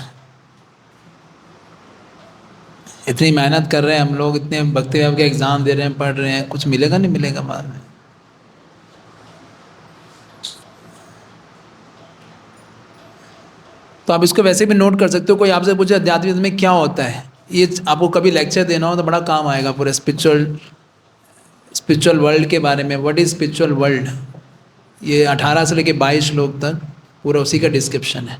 इतनी मेहनत कर रहे हैं हम लोग, इतने भक्ति भाव के एग्ज़ाम दे रहे हैं, पढ़ रहे हैं, कुछ मिलेगा नहीं मिलेगा बाद में। तो आप इसको वैसे भी नोट कर सकते हो। कोई आपसे पूछे अध्यात्मिक में क्या होता है, ये आपको कभी लेक्चर देना हो तो बड़ा काम आएगा पूरे स्पिरिचुअल वर्ल्ड के बारे में। व्हाट इज स्पिरिचुअल वर्ल्ड, ये 18 से लेके 22 श्लोक तक पूरा उसी का डिस्क्रिप्शन है।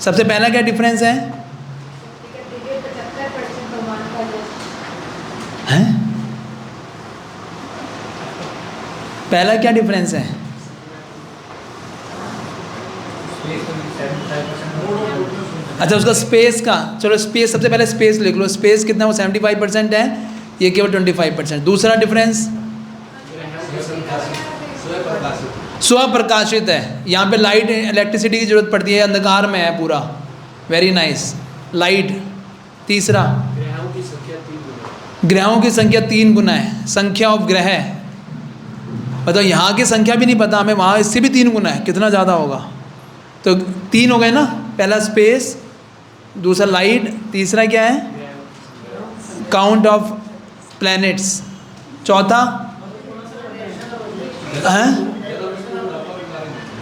सबसे पहला क्या डिफरेंस है? हैं? पहला क्या डिफरेंस है? अच्छा, उसका स्पेस का, चलो स्पेस सबसे पहले स्पेस लिख लो। स्पेस कितना, वो 75% है, ये केवल 25%। दूसरा डिफरेंस स्वप्रकाशित है। यहाँ पे लाइट इलेक्ट्रिसिटी की जरूरत पड़ती है, अंधकार में है पूरा। Very nice, light. तीसरा, ग्रहों की संख्या 3 गुना है। संख्या ऑफ ग्रह, मतलब यहाँ की संख्या भी नहीं पता हमें, वहाँ इससे भी 3 गुना है। कितना ज़्यादा होगा? तो 3 हो गए ना, पहला स्पेस, दूसरा लाइट, तीसरा क्या है काउंट ऑफ प्लैनेट्स, चौथा हैं,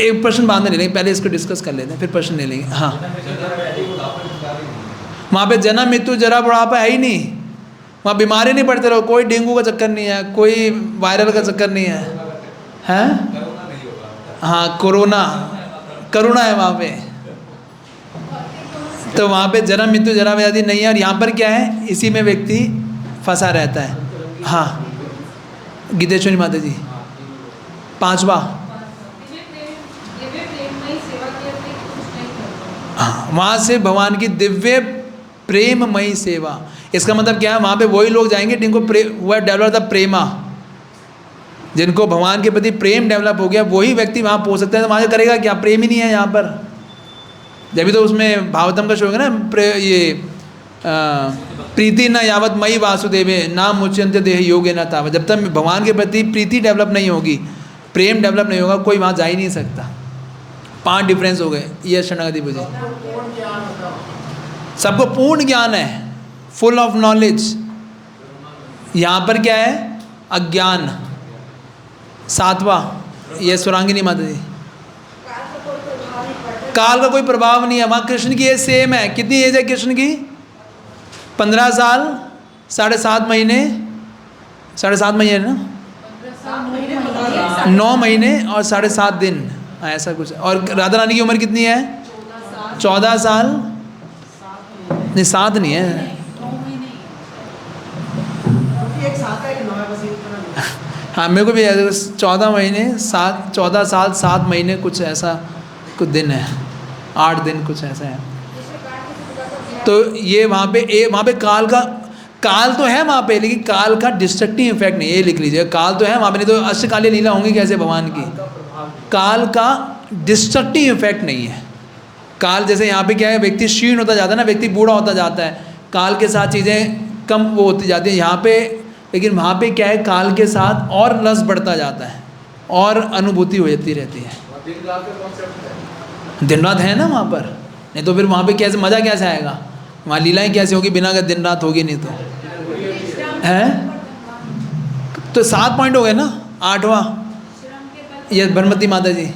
एक प्रश्न बाद में ले लेंगे, पहले इसको डिस्कस कर लेते हैं फिर प्रश्न ले लेंगे। हाँ, वहाँ पे जन्म मृत्यु जरा बुढ़ापा है ही नहीं, वहाँ बीमारी नहीं पड़ते रहो, कोई डेंगू का चक्कर नहीं है, कोई वायरल का चक्कर नहीं है, हैं? हाँ, करुणा है वहाँ पे। तो वहाँ पे जन्म मृत्यु जरा व्याधि नहीं है, और यहाँ पर क्या है, इसी में व्यक्ति फंसा रहता है। हाँ, गीतेश्वरी माता जी, 5वां। हाँ, वहाँ से भगवान की दिव्य प्रेममयी सेवा, इसका मतलब क्या है, वहाँ पे वही लोग जाएंगे जिनको वह डेवलप था प्रेमा, जिनको भगवान के प्रति प्रेम डेवलप हो गया, वही व्यक्ति वहाँ पहुँच सकता है। तो वहाँ करेगा क्या, प्रेम ही नहीं है यहाँ पर, जब भी तो उसमें भागवतम का शो है ना, ये प्रीति न यावत मई वासुदेवे ना मुच्यंत देह योगे न तावत, जब तक भगवान के प्रति प्रीति डेवलप नहीं होगी, प्रेम डेवलप नहीं होगा, कोई वहाँ जा ही नहीं सकता। 5 डिफरेंस हो गए। ये शरणागति पूजी, सबको पूर्ण ज्ञान है, फुल ऑफ नॉलेज। यहाँ पर क्या है, अज्ञान। 7वां, ये सुरांगिनी माता जी, काल का कोई प्रभाव नहीं है, वहाँ कृष्ण की एज सेम है। कितनी एज है कृष्ण की, 15 साल 7.5 महीने, 7.5 महीने ना, 9 महीने और 7.5 दिन, ऐसा कुछ। और राधा रानी की उम्र कितनी है, 14 साल, नहीं 7 नहीं है, हाँ मेरे को भी 14 महीने 14 साल 7 महीने कुछ ऐसा कुछ दिन है, 8 दिन कुछ ऐसा है। तो ये वहाँ पे काल तो है वहाँ पे, लेकिन काल का डिस्ट्रक्टिव इफेक्ट नहीं, ये लिख लीजिए, काल तो है वहाँ पे, नहीं तो अष्टकालीन लीला होंगी कैसे भगवान की। काल का डिस्ट्रक्टिव इफेक्ट नहीं है। काल जैसे यहाँ पे क्या है, व्यक्ति क्षीण होता जाता है ना, व्यक्ति बूढ़ा होता जाता है, काल के साथ चीज़ें कम वो होती जाती है यहाँ पे, लेकिन वहाँ पे क्या है, काल के साथ और रस बढ़ता जाता है और अनुभूति हो जाती रहती है। दिन रात है ना वहाँ पर, नहीं तो फिर वहाँ पे कैसे मज़ा कैसे आएगा, वहाँ लीलाएं कैसे होगी बिना अगर दिन रात होगी नहीं तो है। तो 7 पॉइंट हो गए ना। 8वां, ये बनमती माता जी,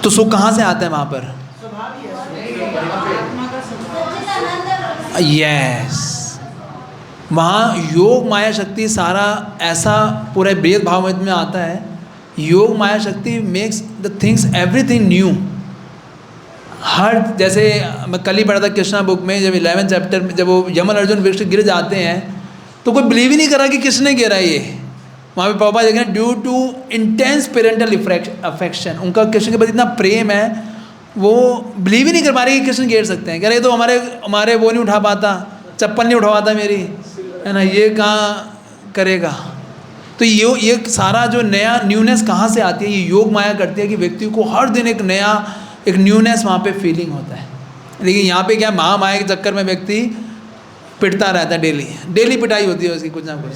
तो सुख कहाँ से आता है वहाँ पर, यस, वहाँ योग माया शक्ति सारा ऐसा पूरे भेदभाव में आता है। Yoga Maya Shakti makes the things everything new. हर जैसे मैं कल ही पढ़ा था कृष्णा बुक में, जब 11 चैप्टर में जब वो यमन अर्जुन वृक्ष गिर जाते हैं तो कोई बिलीव ही नहीं कर रहा कि किसने गिरा ये। वहाँ पे पापा देखें, due to intense parental affection, उनका कृष्ण के प्रति इतना प्रेम है, वो बिलीव ही नहीं कर पा रहे कि कृष्ण गिर सकते हैं। कह रहे तो हमारे वो नहीं उठा पाता, चप्पल नहीं उठा पाता मेरी, है ना, ये कहाँ करेगा। तो ये सारा जो नया न्यूनेस कहाँ से आती है, ये योग माया करती है कि व्यक्ति को हर दिन एक नया एक न्यूनेस वहाँ पे फीलिंग होता है। लेकिन यहाँ पे क्या, महामाया के चक्कर में व्यक्ति पिटता रहता है, डेली पिटाई होती है उसकी कुछ ना कुछ।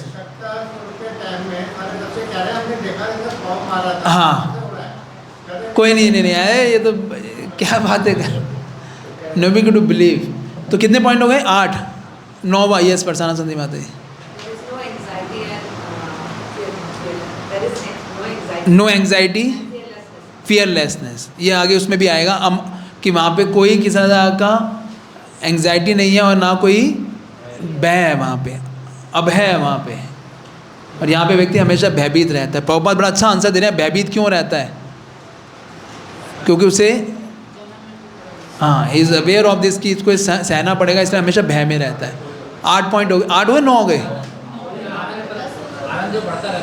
हाँ, कोई नहीं आए, ये तो क्या बात है कर, नोबडी टू बिलीव। तो कितने पॉइंट हो गए, 8। 9वां, यस परसाना संधि माता जी, नो एंग्जाइटी फियरलेसनेस, ये आगे उसमें भी आएगा कि वहाँ पे कोई किसी तरह का एंग्जाइटी नहीं है और ना कोई भय है वहाँ पे, अभय है वहाँ पे। और यहाँ पे व्यक्ति हमेशा भयभीत रहता है। प्रभुपाद बड़ा अच्छा आंसर दे रहे हैं, भयभीत क्यों रहता है, क्योंकि उसे he is aware of this कि इसको सहना पड़ेगा, इसलिए हमेशा भय में रहता है। 8 पॉइंट हो गए, 8 हुए, 9 हो गए,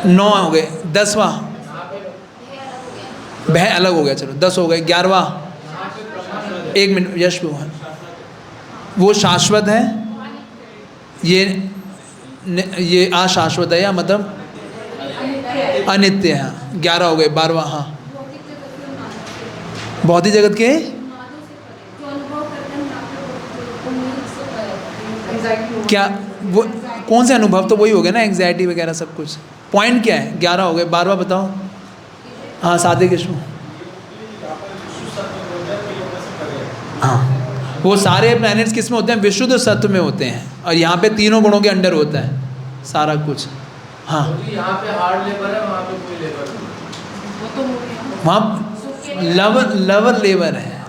9 हो गए। 10वां, भय अलग हो गया, चलो 10 हो गए। 11वां, 1 मिनट, यश वो शाश्वत है, ये अशाश्वत है या मतलब अनित्य है। 11 हो गए। 12वां, हाँ, भौतिक जगत के क्या, वो कौन से अनुभव, तो वही हो गया ना, एंग्जाइटी वगैरह सब कुछ। पॉइंट क्या है? 11 हो गए, 12वां बताओ। हाँ सात्विक विष्णु, हाँ वो सारे प्लैनेट्स किस में होते हैं? विशुद्ध सत्व में होते हैं, और यहाँ पे तीनों गुणों के अंडर होता है सारा कुछ। हाँ यहाँ पे हार्ड लेबर है, वहाँ पे कोई लेबर नहीं। वहाँ लवर लेबर है,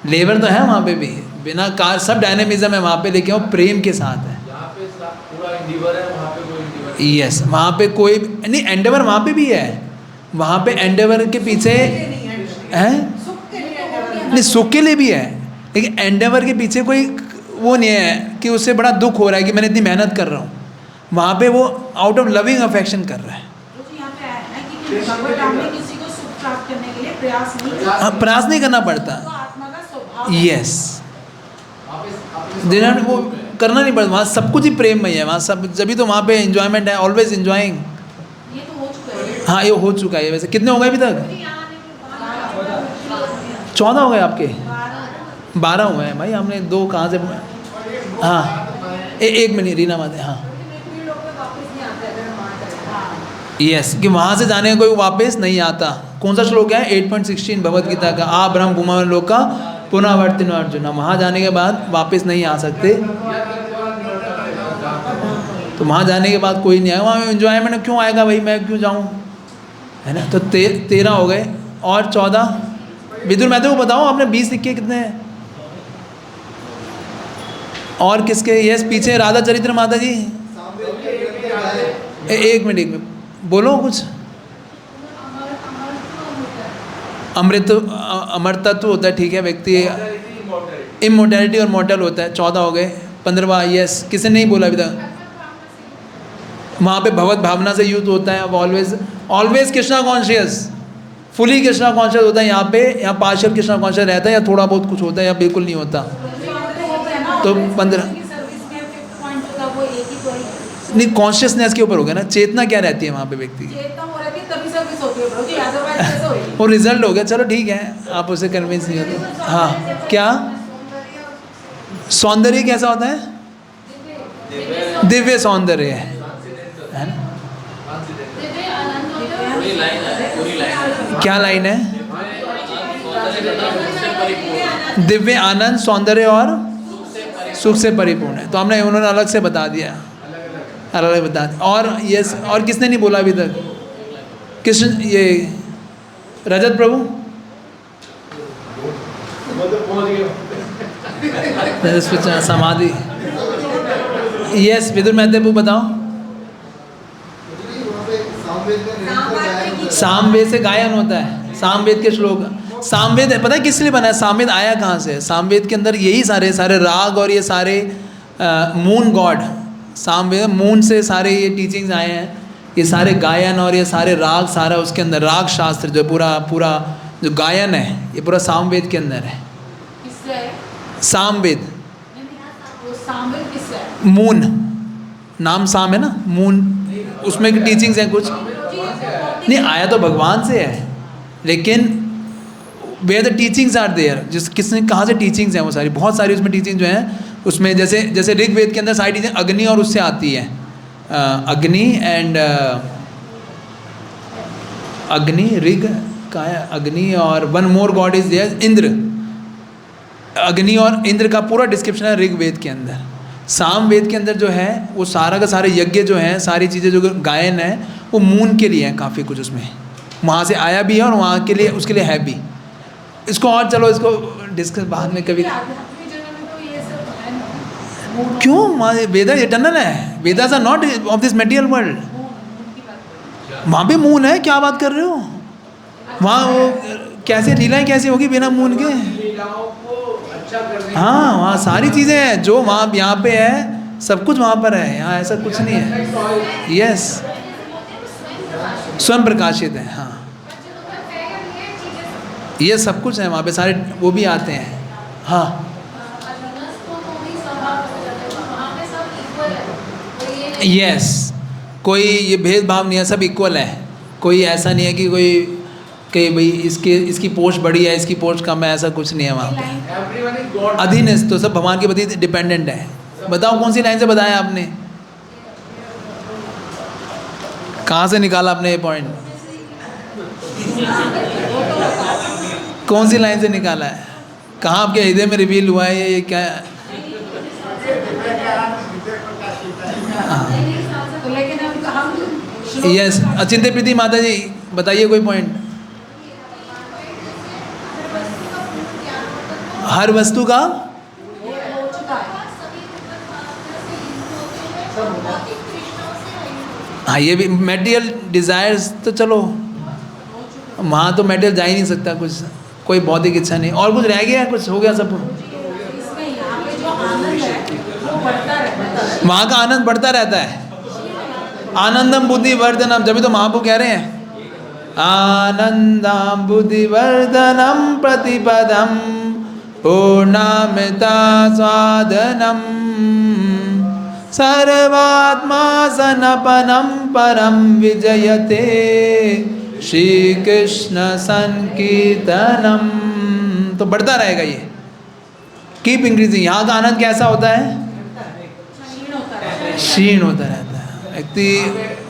लेबर तो है वहाँ पे भी, बिना कार सब डायनेमिज्म है वहाँ पे, लेकिन वो प्रेम के साथ है। यहाँ पे पूरा इंडिवर है, वहाँ पे कोई इंडिवर यस वहाँ पे कोई नहीं, एंडेवर वहाँ पे भी है, वहाँ पे एंडेवर के पीछे है नहीं, सुख के लिए भी है, लेकिन एंडेवर के पीछे कोई वो नहीं है कि उससे बड़ा दुख हो रहा है कि मैंने इतनी मेहनत कर रहा हूँ। वहाँ पे वो आउट ऑफ लविंग अफेक्शन कर रहा है। हाँ प्रयास नहीं करना पड़ता, यस देना वो करना नहीं पड़ता, वहाँ सब कुछ ही प्रेम में है वहाँ सब, जभी तो वहाँ पे एंजॉयमेंट है, ऑलवेज एंजॉइंग। हाँ ये हो चुका है। वैसे कितने हो गए अभी तक? 14 हो गए आपके? 12 हुए हैं भाई, हमने 2 कहाँ से? हाँ एक मिनट रीना माते, हाँ यस कि वहाँ से जाने का कोई वापस नहीं आता। कौन सा श्लोक है? 8.16 भगवद गीता का, आ ब्रह्म भूमा लोक का पुनरावर्तिन अर्जुन। वहाँ जाने के बाद वापस नहीं आ सकते, तो वहाँ जाने के बाद कोई नहीं आएगा, वहाँ एंजॉयमेंट क्यों आएगा भाई, मैं क्यों जाऊँ, है ना। तो 13 हो गए, और 14 विदुर महतो को बताओ, आपने 20 सिक्के कितने हैं? और किसके? यस पीछे राधा चरित्र माता जी। एक मिनट बोलो कुछ। अमृत अमर तत्व होता है, ठीक है, व्यक्ति इमोर्टैलिटी और मॉर्टल होता है। 14 हो गए। 15वां यस, किसी ने नहीं बोला अभी तक। वहाँ पे भगवत भावना से युक्त होता है, अब always Krishna conscious, fully Krishna conscious होता है। यहाँ पे यहाँ पार्शियल कृष्णा कॉन्शियस रहता है, या थोड़ा बहुत कुछ होता है, या बिल्कुल नहीं होता। तो 15 नहीं, कॉन्शियसनेस के ऊपर हो गया ना, चेतना क्या रहती है वहाँ पे व्यक्ति की, वो रिजल्ट हो गया। चलो ठीक है, आप उसे कन्विंस नहीं होते। हाँ क्या सौंदर्य कैसा होता है? दिव्य सौंदर्य है ना। क्या लाइन है? दिव्य आनंद सौंदर्य और सुख से परिपूर्ण है। तो हमने उन्होंने अलग से बता दिया, अलग बता दिया। और ये और किसने नहीं बोला अभी तक? कृष्ण ये रजत प्रभु, समाधि। यस विदुर महतो बताओ। सामवेद से गायन होता है, सामवेद के श्लोक। सामवेद पता है किस लिए बना है? सामवेद आया कहाँ से? सामवेद के अंदर यही सारे सारे राग और ये सारे मून गॉड, सामवेद मून से सारे ये टीचिंग्स आए हैं, ये सारे गायन और ये सारे राग, सारा उसके अंदर राग शास्त्र जो पूरा जो गायन है, ये पूरा सामवेद के अंदर है। सामवेद मून, नाम साम है ना, मून, उसमें टीचिंग्स हैं कुछ। नहीं आया तो भगवान से है, लेकिन where the teachings are there, जिस किसने कहाँ से टीचिंग्स हैं वो सारी, बहुत सारी उसमें टीचिंग जो हैं उसमें, जैसे ऋग्वेद के अंदर सारी टीचिंग अग्नि और उससे आती है, अग्नि एंड अग्नि ऋग का है, अग्नि और one more god is there Indra. Agni और इंद्र का पूरा डिस्क्रिप्शन है ऋग्वेद के अंदर। सामवेद के अंदर जो है वो सारा का सारे यज्ञ जो हैं, सारी चीज़ें जो गायन है वो मून के लिए है, काफ़ी कुछ उसमें वहाँ से आया भी है और वहाँ के लिए उसके लिए है भी। इसको और चलो इसको डिस्कस बाद में कभी। क्यों? वेदा इटर्नल है, Vedas are not of this material world. वहाँ भी मून है, क्या बात कर रहे हो? वहाँ वो कैसे लीलाएं कैसे होगी बिना मून के? हाँ वहाँ सारी चीज़ें हैं जो वहाँ यहाँ पे है, सब कुछ वहाँ पर है, यहाँ ऐसा कुछ नहीं है। यस स्वयं प्रकाशित है। हाँ ये सब कुछ है वहाँ पे, सारे वो भी आते हैं। हाँ यस कोई ये भेदभाव नहीं है, सब इक्वल है। कोई ऐसा नहीं है कि कोई कि भाई इसकी पोस्ट बड़ी है, इसकी पोस्ट कम है, ऐसा कुछ नहीं है वहाँ पे। अधीनस्थ तो सब भगवान के प्रति डिपेंडेंट है। बताओ कौन सी लाइन से बताया आपने? कहाँ से निकाला आपने ये पॉइंट? कौन सी लाइन से निकाला है? कहाँ आपके हृदय में रिवील हुआ है ये क्या है? तो लेकिन हम यस, अचिंत्य प्रीति माता जी बताइए कोई पॉइंट। हर वस्तु का हाँ, ये भी मेटेरियल डिजायर्स तो चलो वहाँ तो मेटेरियल जा ही नहीं सकता, कुछ कोई भौतिक इच्छा नहीं। और कुछ रह गया? कुछ हो गया सब? वहाँ का आनंद बढ़ता रहता है। आनंदम बुद्धि वर्धनम, जब तो महाप्रभु कह रहे हैं आनंदम बुद्धि वर्धनम प्रतिपदम पूर्णमिता स्वादनम सर्वात्मा सनपनम परम विजयते श्री कृष्ण संकीर्तनम। तो बढ़ता रहेगा ये, कीप इंक्रीजिंग। यहाँ का आनंद कैसा होता है? क्षीण होता रहता है। व्यक्ति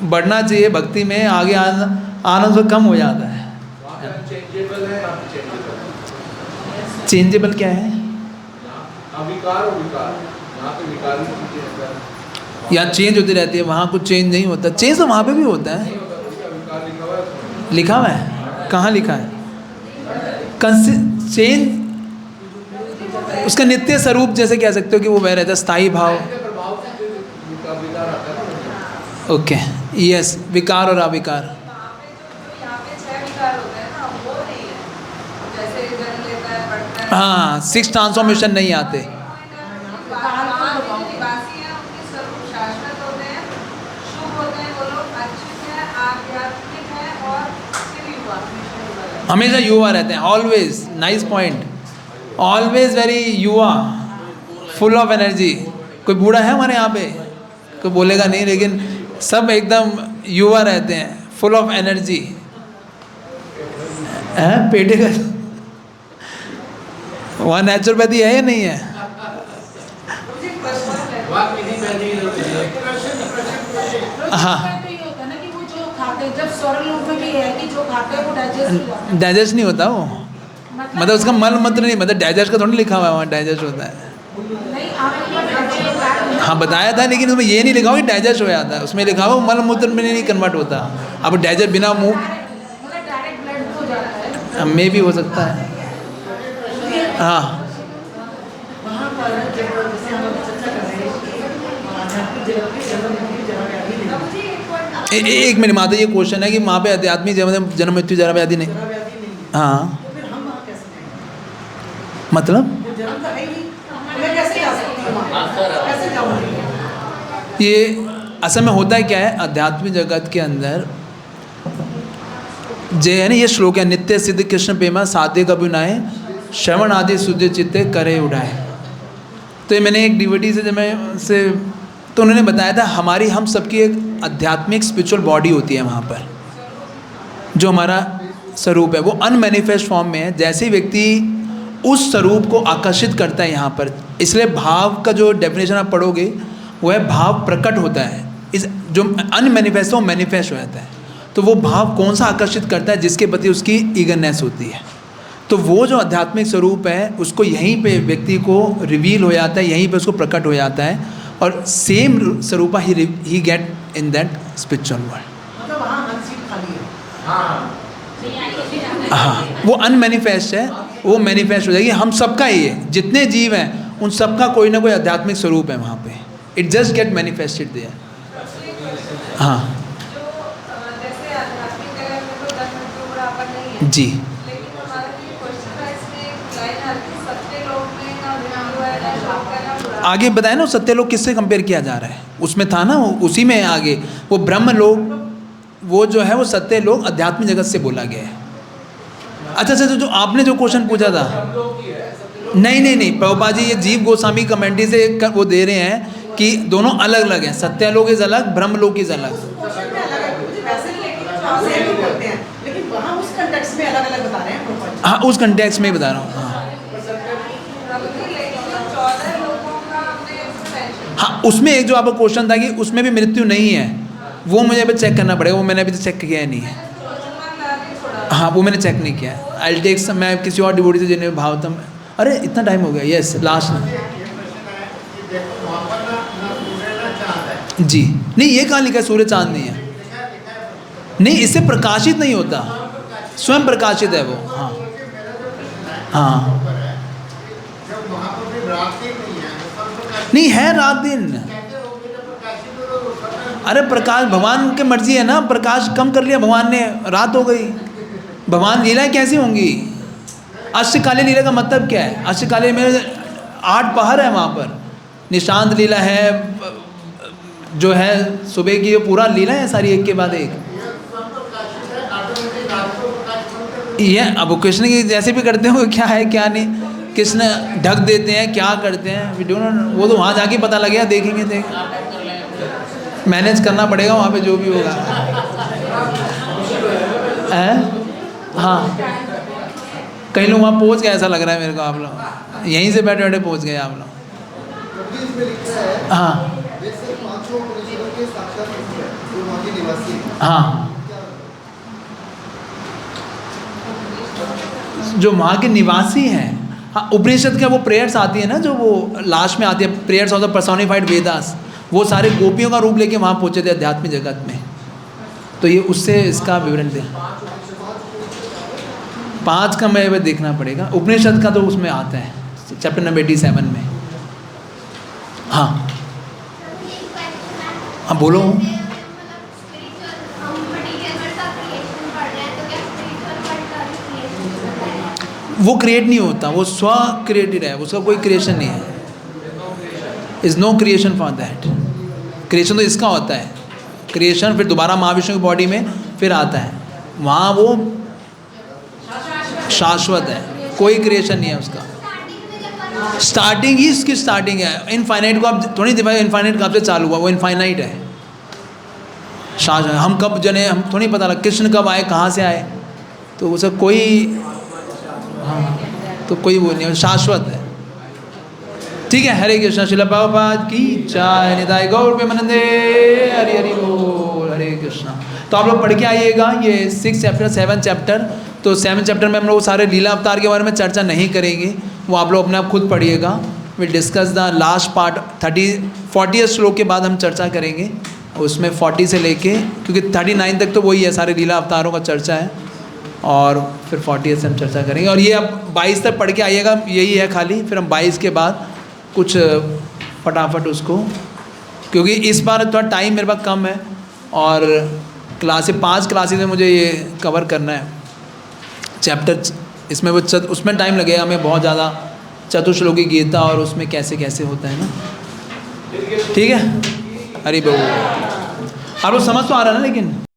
बढ़ना चाहिए भक्ति में, आगे आनंद से कम हो जाता है। चेंजेबल क्या है? या चेंज होती रहती है, वहाँ कुछ चेंज नहीं होता। चेंज तो वहाँ पे भी होता है, लिखा हुआ है। कहाँ लिखा है? चेंज उसका नित्य स्वरूप जैसे कह सकते हो कि वो वह रहता है, स्थायी भाव। ओके, यस, विकार और अविकार। हाँ, 6 ट्रांसफॉर्मेशन नहीं आते। हमेशा युवा रहते हैं, always. Nice point, always very युवा, फुल ऑफ एनर्जी। कोई बूढ़ा है हमारे यहाँ पे? कोई बोलेगा नहीं, लेकिन सब एकदम युवा रहते हैं, फुल ऑफ एनर्जी। है पेटे का वहाँ नेचुरोपैथी है या नहीं है? हाँ, डाइजेस्ट नहीं होता वो, मतलब उसका मल मूत्र नहीं, मतलब डाइजेस्ट का थोड़ी लिखा हुआ है वहाँ, डाइजेस्ट होता है। हाँ बताया था, लेकिन उसमें ये नहीं लिखा हुआ कि डाइजेस्ट हो जाता है, उसमें लिखा हुआ मल मूत्र में नहीं कन्वर्ट होता। अब डाइजेस्ट बिना मुंह में भी हो सकता है। हाँ, एक मिनट माता, ये क्वेश्चन है कि वहाँ पे आध्यात्मिक जन्म मृत्यु जरा व्याधि नहीं। हाँ, मतलब ये असल में होता है क्या है आध्यात्मिक जगत के अंदर, जय है ना, ये श्लोक है, नित्य सिद्ध कृष्ण प्रेमा साध्य कभी नाए श्रवण आदि शुद्ध चित्ते करे उड़ाए। तो ये मैंने एक डीवीडी से जब मैं से तो उन्होंने बताया था, हमारी हम सबकी एक आध्यात्मिक स्पिरिचुअल बॉडी होती है वहाँ पर, जो हमारा स्वरूप है वो अनमैनिफेस्ट फॉर्म में है। जैसे व्यक्ति उस स्वरूप को आकर्षित करता है यहाँ पर, इसलिए भाव का जो डेफिनेशन आप पढ़ोगे वो है भाव प्रकट होता है, इस जो अनमैनिफेस्ट हो मैनिफेस्ट हो जाता है। तो वो भाव कौन सा आकर्षित करता है? जिसके प्रति उसकी ईगरनेस होती है। तो वो जो आध्यात्मिक स्वरूप है उसको यहीं पे व्यक्ति को रिवील हो जाता है, यहीं पे उसको प्रकट हो जाता है, और सेम स्वरूपा ही get in that spiritual world. हाँ, वो अनमैनिफेस्ट है, वो मैनिफेस्ट हो जाएगी। हम सबका ही है, जितने जीव हैं उन सबका कोई ना कोई आध्यात्मिक स्वरूप है वहाँ पे। It just get manifested there. हाँ जी, आगे बताया ना, सत्यलोक किससे कंपेयर किया जा रहा है, उसमें था ना, उसी में आगे वो ब्रह्म लोक, वो जो है वो सत्यलोक अध्यात्मिक जगत से बोला गया है। अच्छा अच्छा, जो आपने जो क्वेश्चन पूछा था, नहीं, प्रभुपाद जी ये जीव गोस्वामी कमेंट्री से वो दे रहे हैं कि दोनों अलग अलग हैं, सत्यलोक इज अलग, ब्रह्मलोक इज अलग। हाँ, उस कंटेक्स्ट में ही बता रहा हूँ। हाँ, उसमें एक जो आपका क्वेश्चन था कि उसमें भी मृत्यु नहीं है, वो मुझे अभी चेक करना पड़ेगा, वो मैंने अभी चेक किया नहीं है। हाँ वो मैंने चेक नहीं किया। आई टेक सम, मैं किसी और डिवोटी से जिन्हें भावतम। अरे इतना टाइम हो गया, यस लास्ट में जी। नहीं ये कहाँ लिखा है सूर्य चांद नहीं है? नहीं, इससे प्रकाशित नहीं होता, स्वयं प्रकाशित है वो। हाँ हाँ नहीं है रात दिन। अरे प्रकाश भगवान की मर्जी है ना, प्रकाश कम कर लिया भगवान ने, रात हो गई। भगवान लीलाएं कैसी होंगी? अष्टकालीन लीला का मतलब क्या है? अष्टकालीन में 8 पहर है वहाँ पर। निशांत लीला है, जो है सुबह की, पूरा लीला है सारी एक के बाद एक। ये अब कृष्ण की जैसे भी करते हो, क्या है क्या नहीं, कृष्ण ढक देते हैं, क्या करते हैं वी डोंट नो, वो तो वहाँ जाके पता लगेगा, देखेंगे मैनेज करना पड़ेगा वहाँ पे जो भी होगा। हाँ कई लोग वहाँ पहुँच गए ऐसा लग रहा है मेरे को, आप लोग यहीं से बैठे बैठे पहुँच गए आप लोग। हाँ हाँ जो वहाँ के निवासी हैं। हाँ उपनिषद का वो प्रेयर्स आती है ना, जो वो लास्ट में आती है, prayers of the personified Vedas, वो सारे गोपियों का रूप लेके वहाँ पहुँचे थे अध्यात्मिक जगत में। तो ये उससे इसका विवरण दे। 5 का मैं देखना पड़ेगा, उपनिषद का तो उसमें आता है चैप्टर नंबर 87 में। हाँ हाँ बोलो। वो क्रिएट नहीं होता, वो स्व क्रिएटेड है, उसका कोई क्रिएशन नहीं है। Is no creation for that. Creation तो इसका होता है, क्रिएशन फिर दोबारा महाविष्णु की बॉडी में फिर आता है, वहाँ वो शाश्वत है, कोई क्रिएशन नहीं है उसका। स्टार्टिंग ही इसकी स्टार्टिंग है। इनफाइनाइट को आप थोड़ी दिखाए, इनफाइनाइट कब से चालू हुआ, वो इनफाइनाइट है, शाश्वत। हम कब जने, हम थोड़ी पता लगा कृष्ण कब आए, कहाँ से आए, तो उसका कोई, हाँ तो कोई वो नहीं, शाश्वत है। ठीक है, हरे कृष्ण। श्रील प्रभुपाद की जय। निताय गौर प्रेमानंदे। हरि हरि बोल। हरे कृष्ण। तो आप लोग पढ़ के आइएगा ये 6 चैप्टर 7 चैप्टर। तो 7 चैप्टर में हम लोग सारे लीला अवतार के बारे में चर्चा नहीं करेंगे, वो आप लोग अपने आप खुद पढ़िएगा। Will discuss the last part 40 श्लोक के बाद हम चर्चा करेंगे, उसमें 40 से लेके, क्योंकि 39 तक तो वही है, सारे लीला अवतारों का चर्चा है, और फिर 40 से हम चर्चा करेंगे। और ये अब 22 तक पढ़ के आइएगा, यही है खाली। फिर हम 22 के बाद कुछ फटाफट उसको, क्योंकि इस बार थोड़ा टाइम मेरे पास कम है, और 5 क्लासेस में मुझे ये कवर करना है चैप्टर। इसमें वो उसमें टाइम लगेगा हमें बहुत ज़्यादा, चतुश्लोकी गीता और उसमें कैसे कैसे होता है ना। ठीक है, हरि बोल। आप लोग समझ तो आ रहा है ना, लेकिन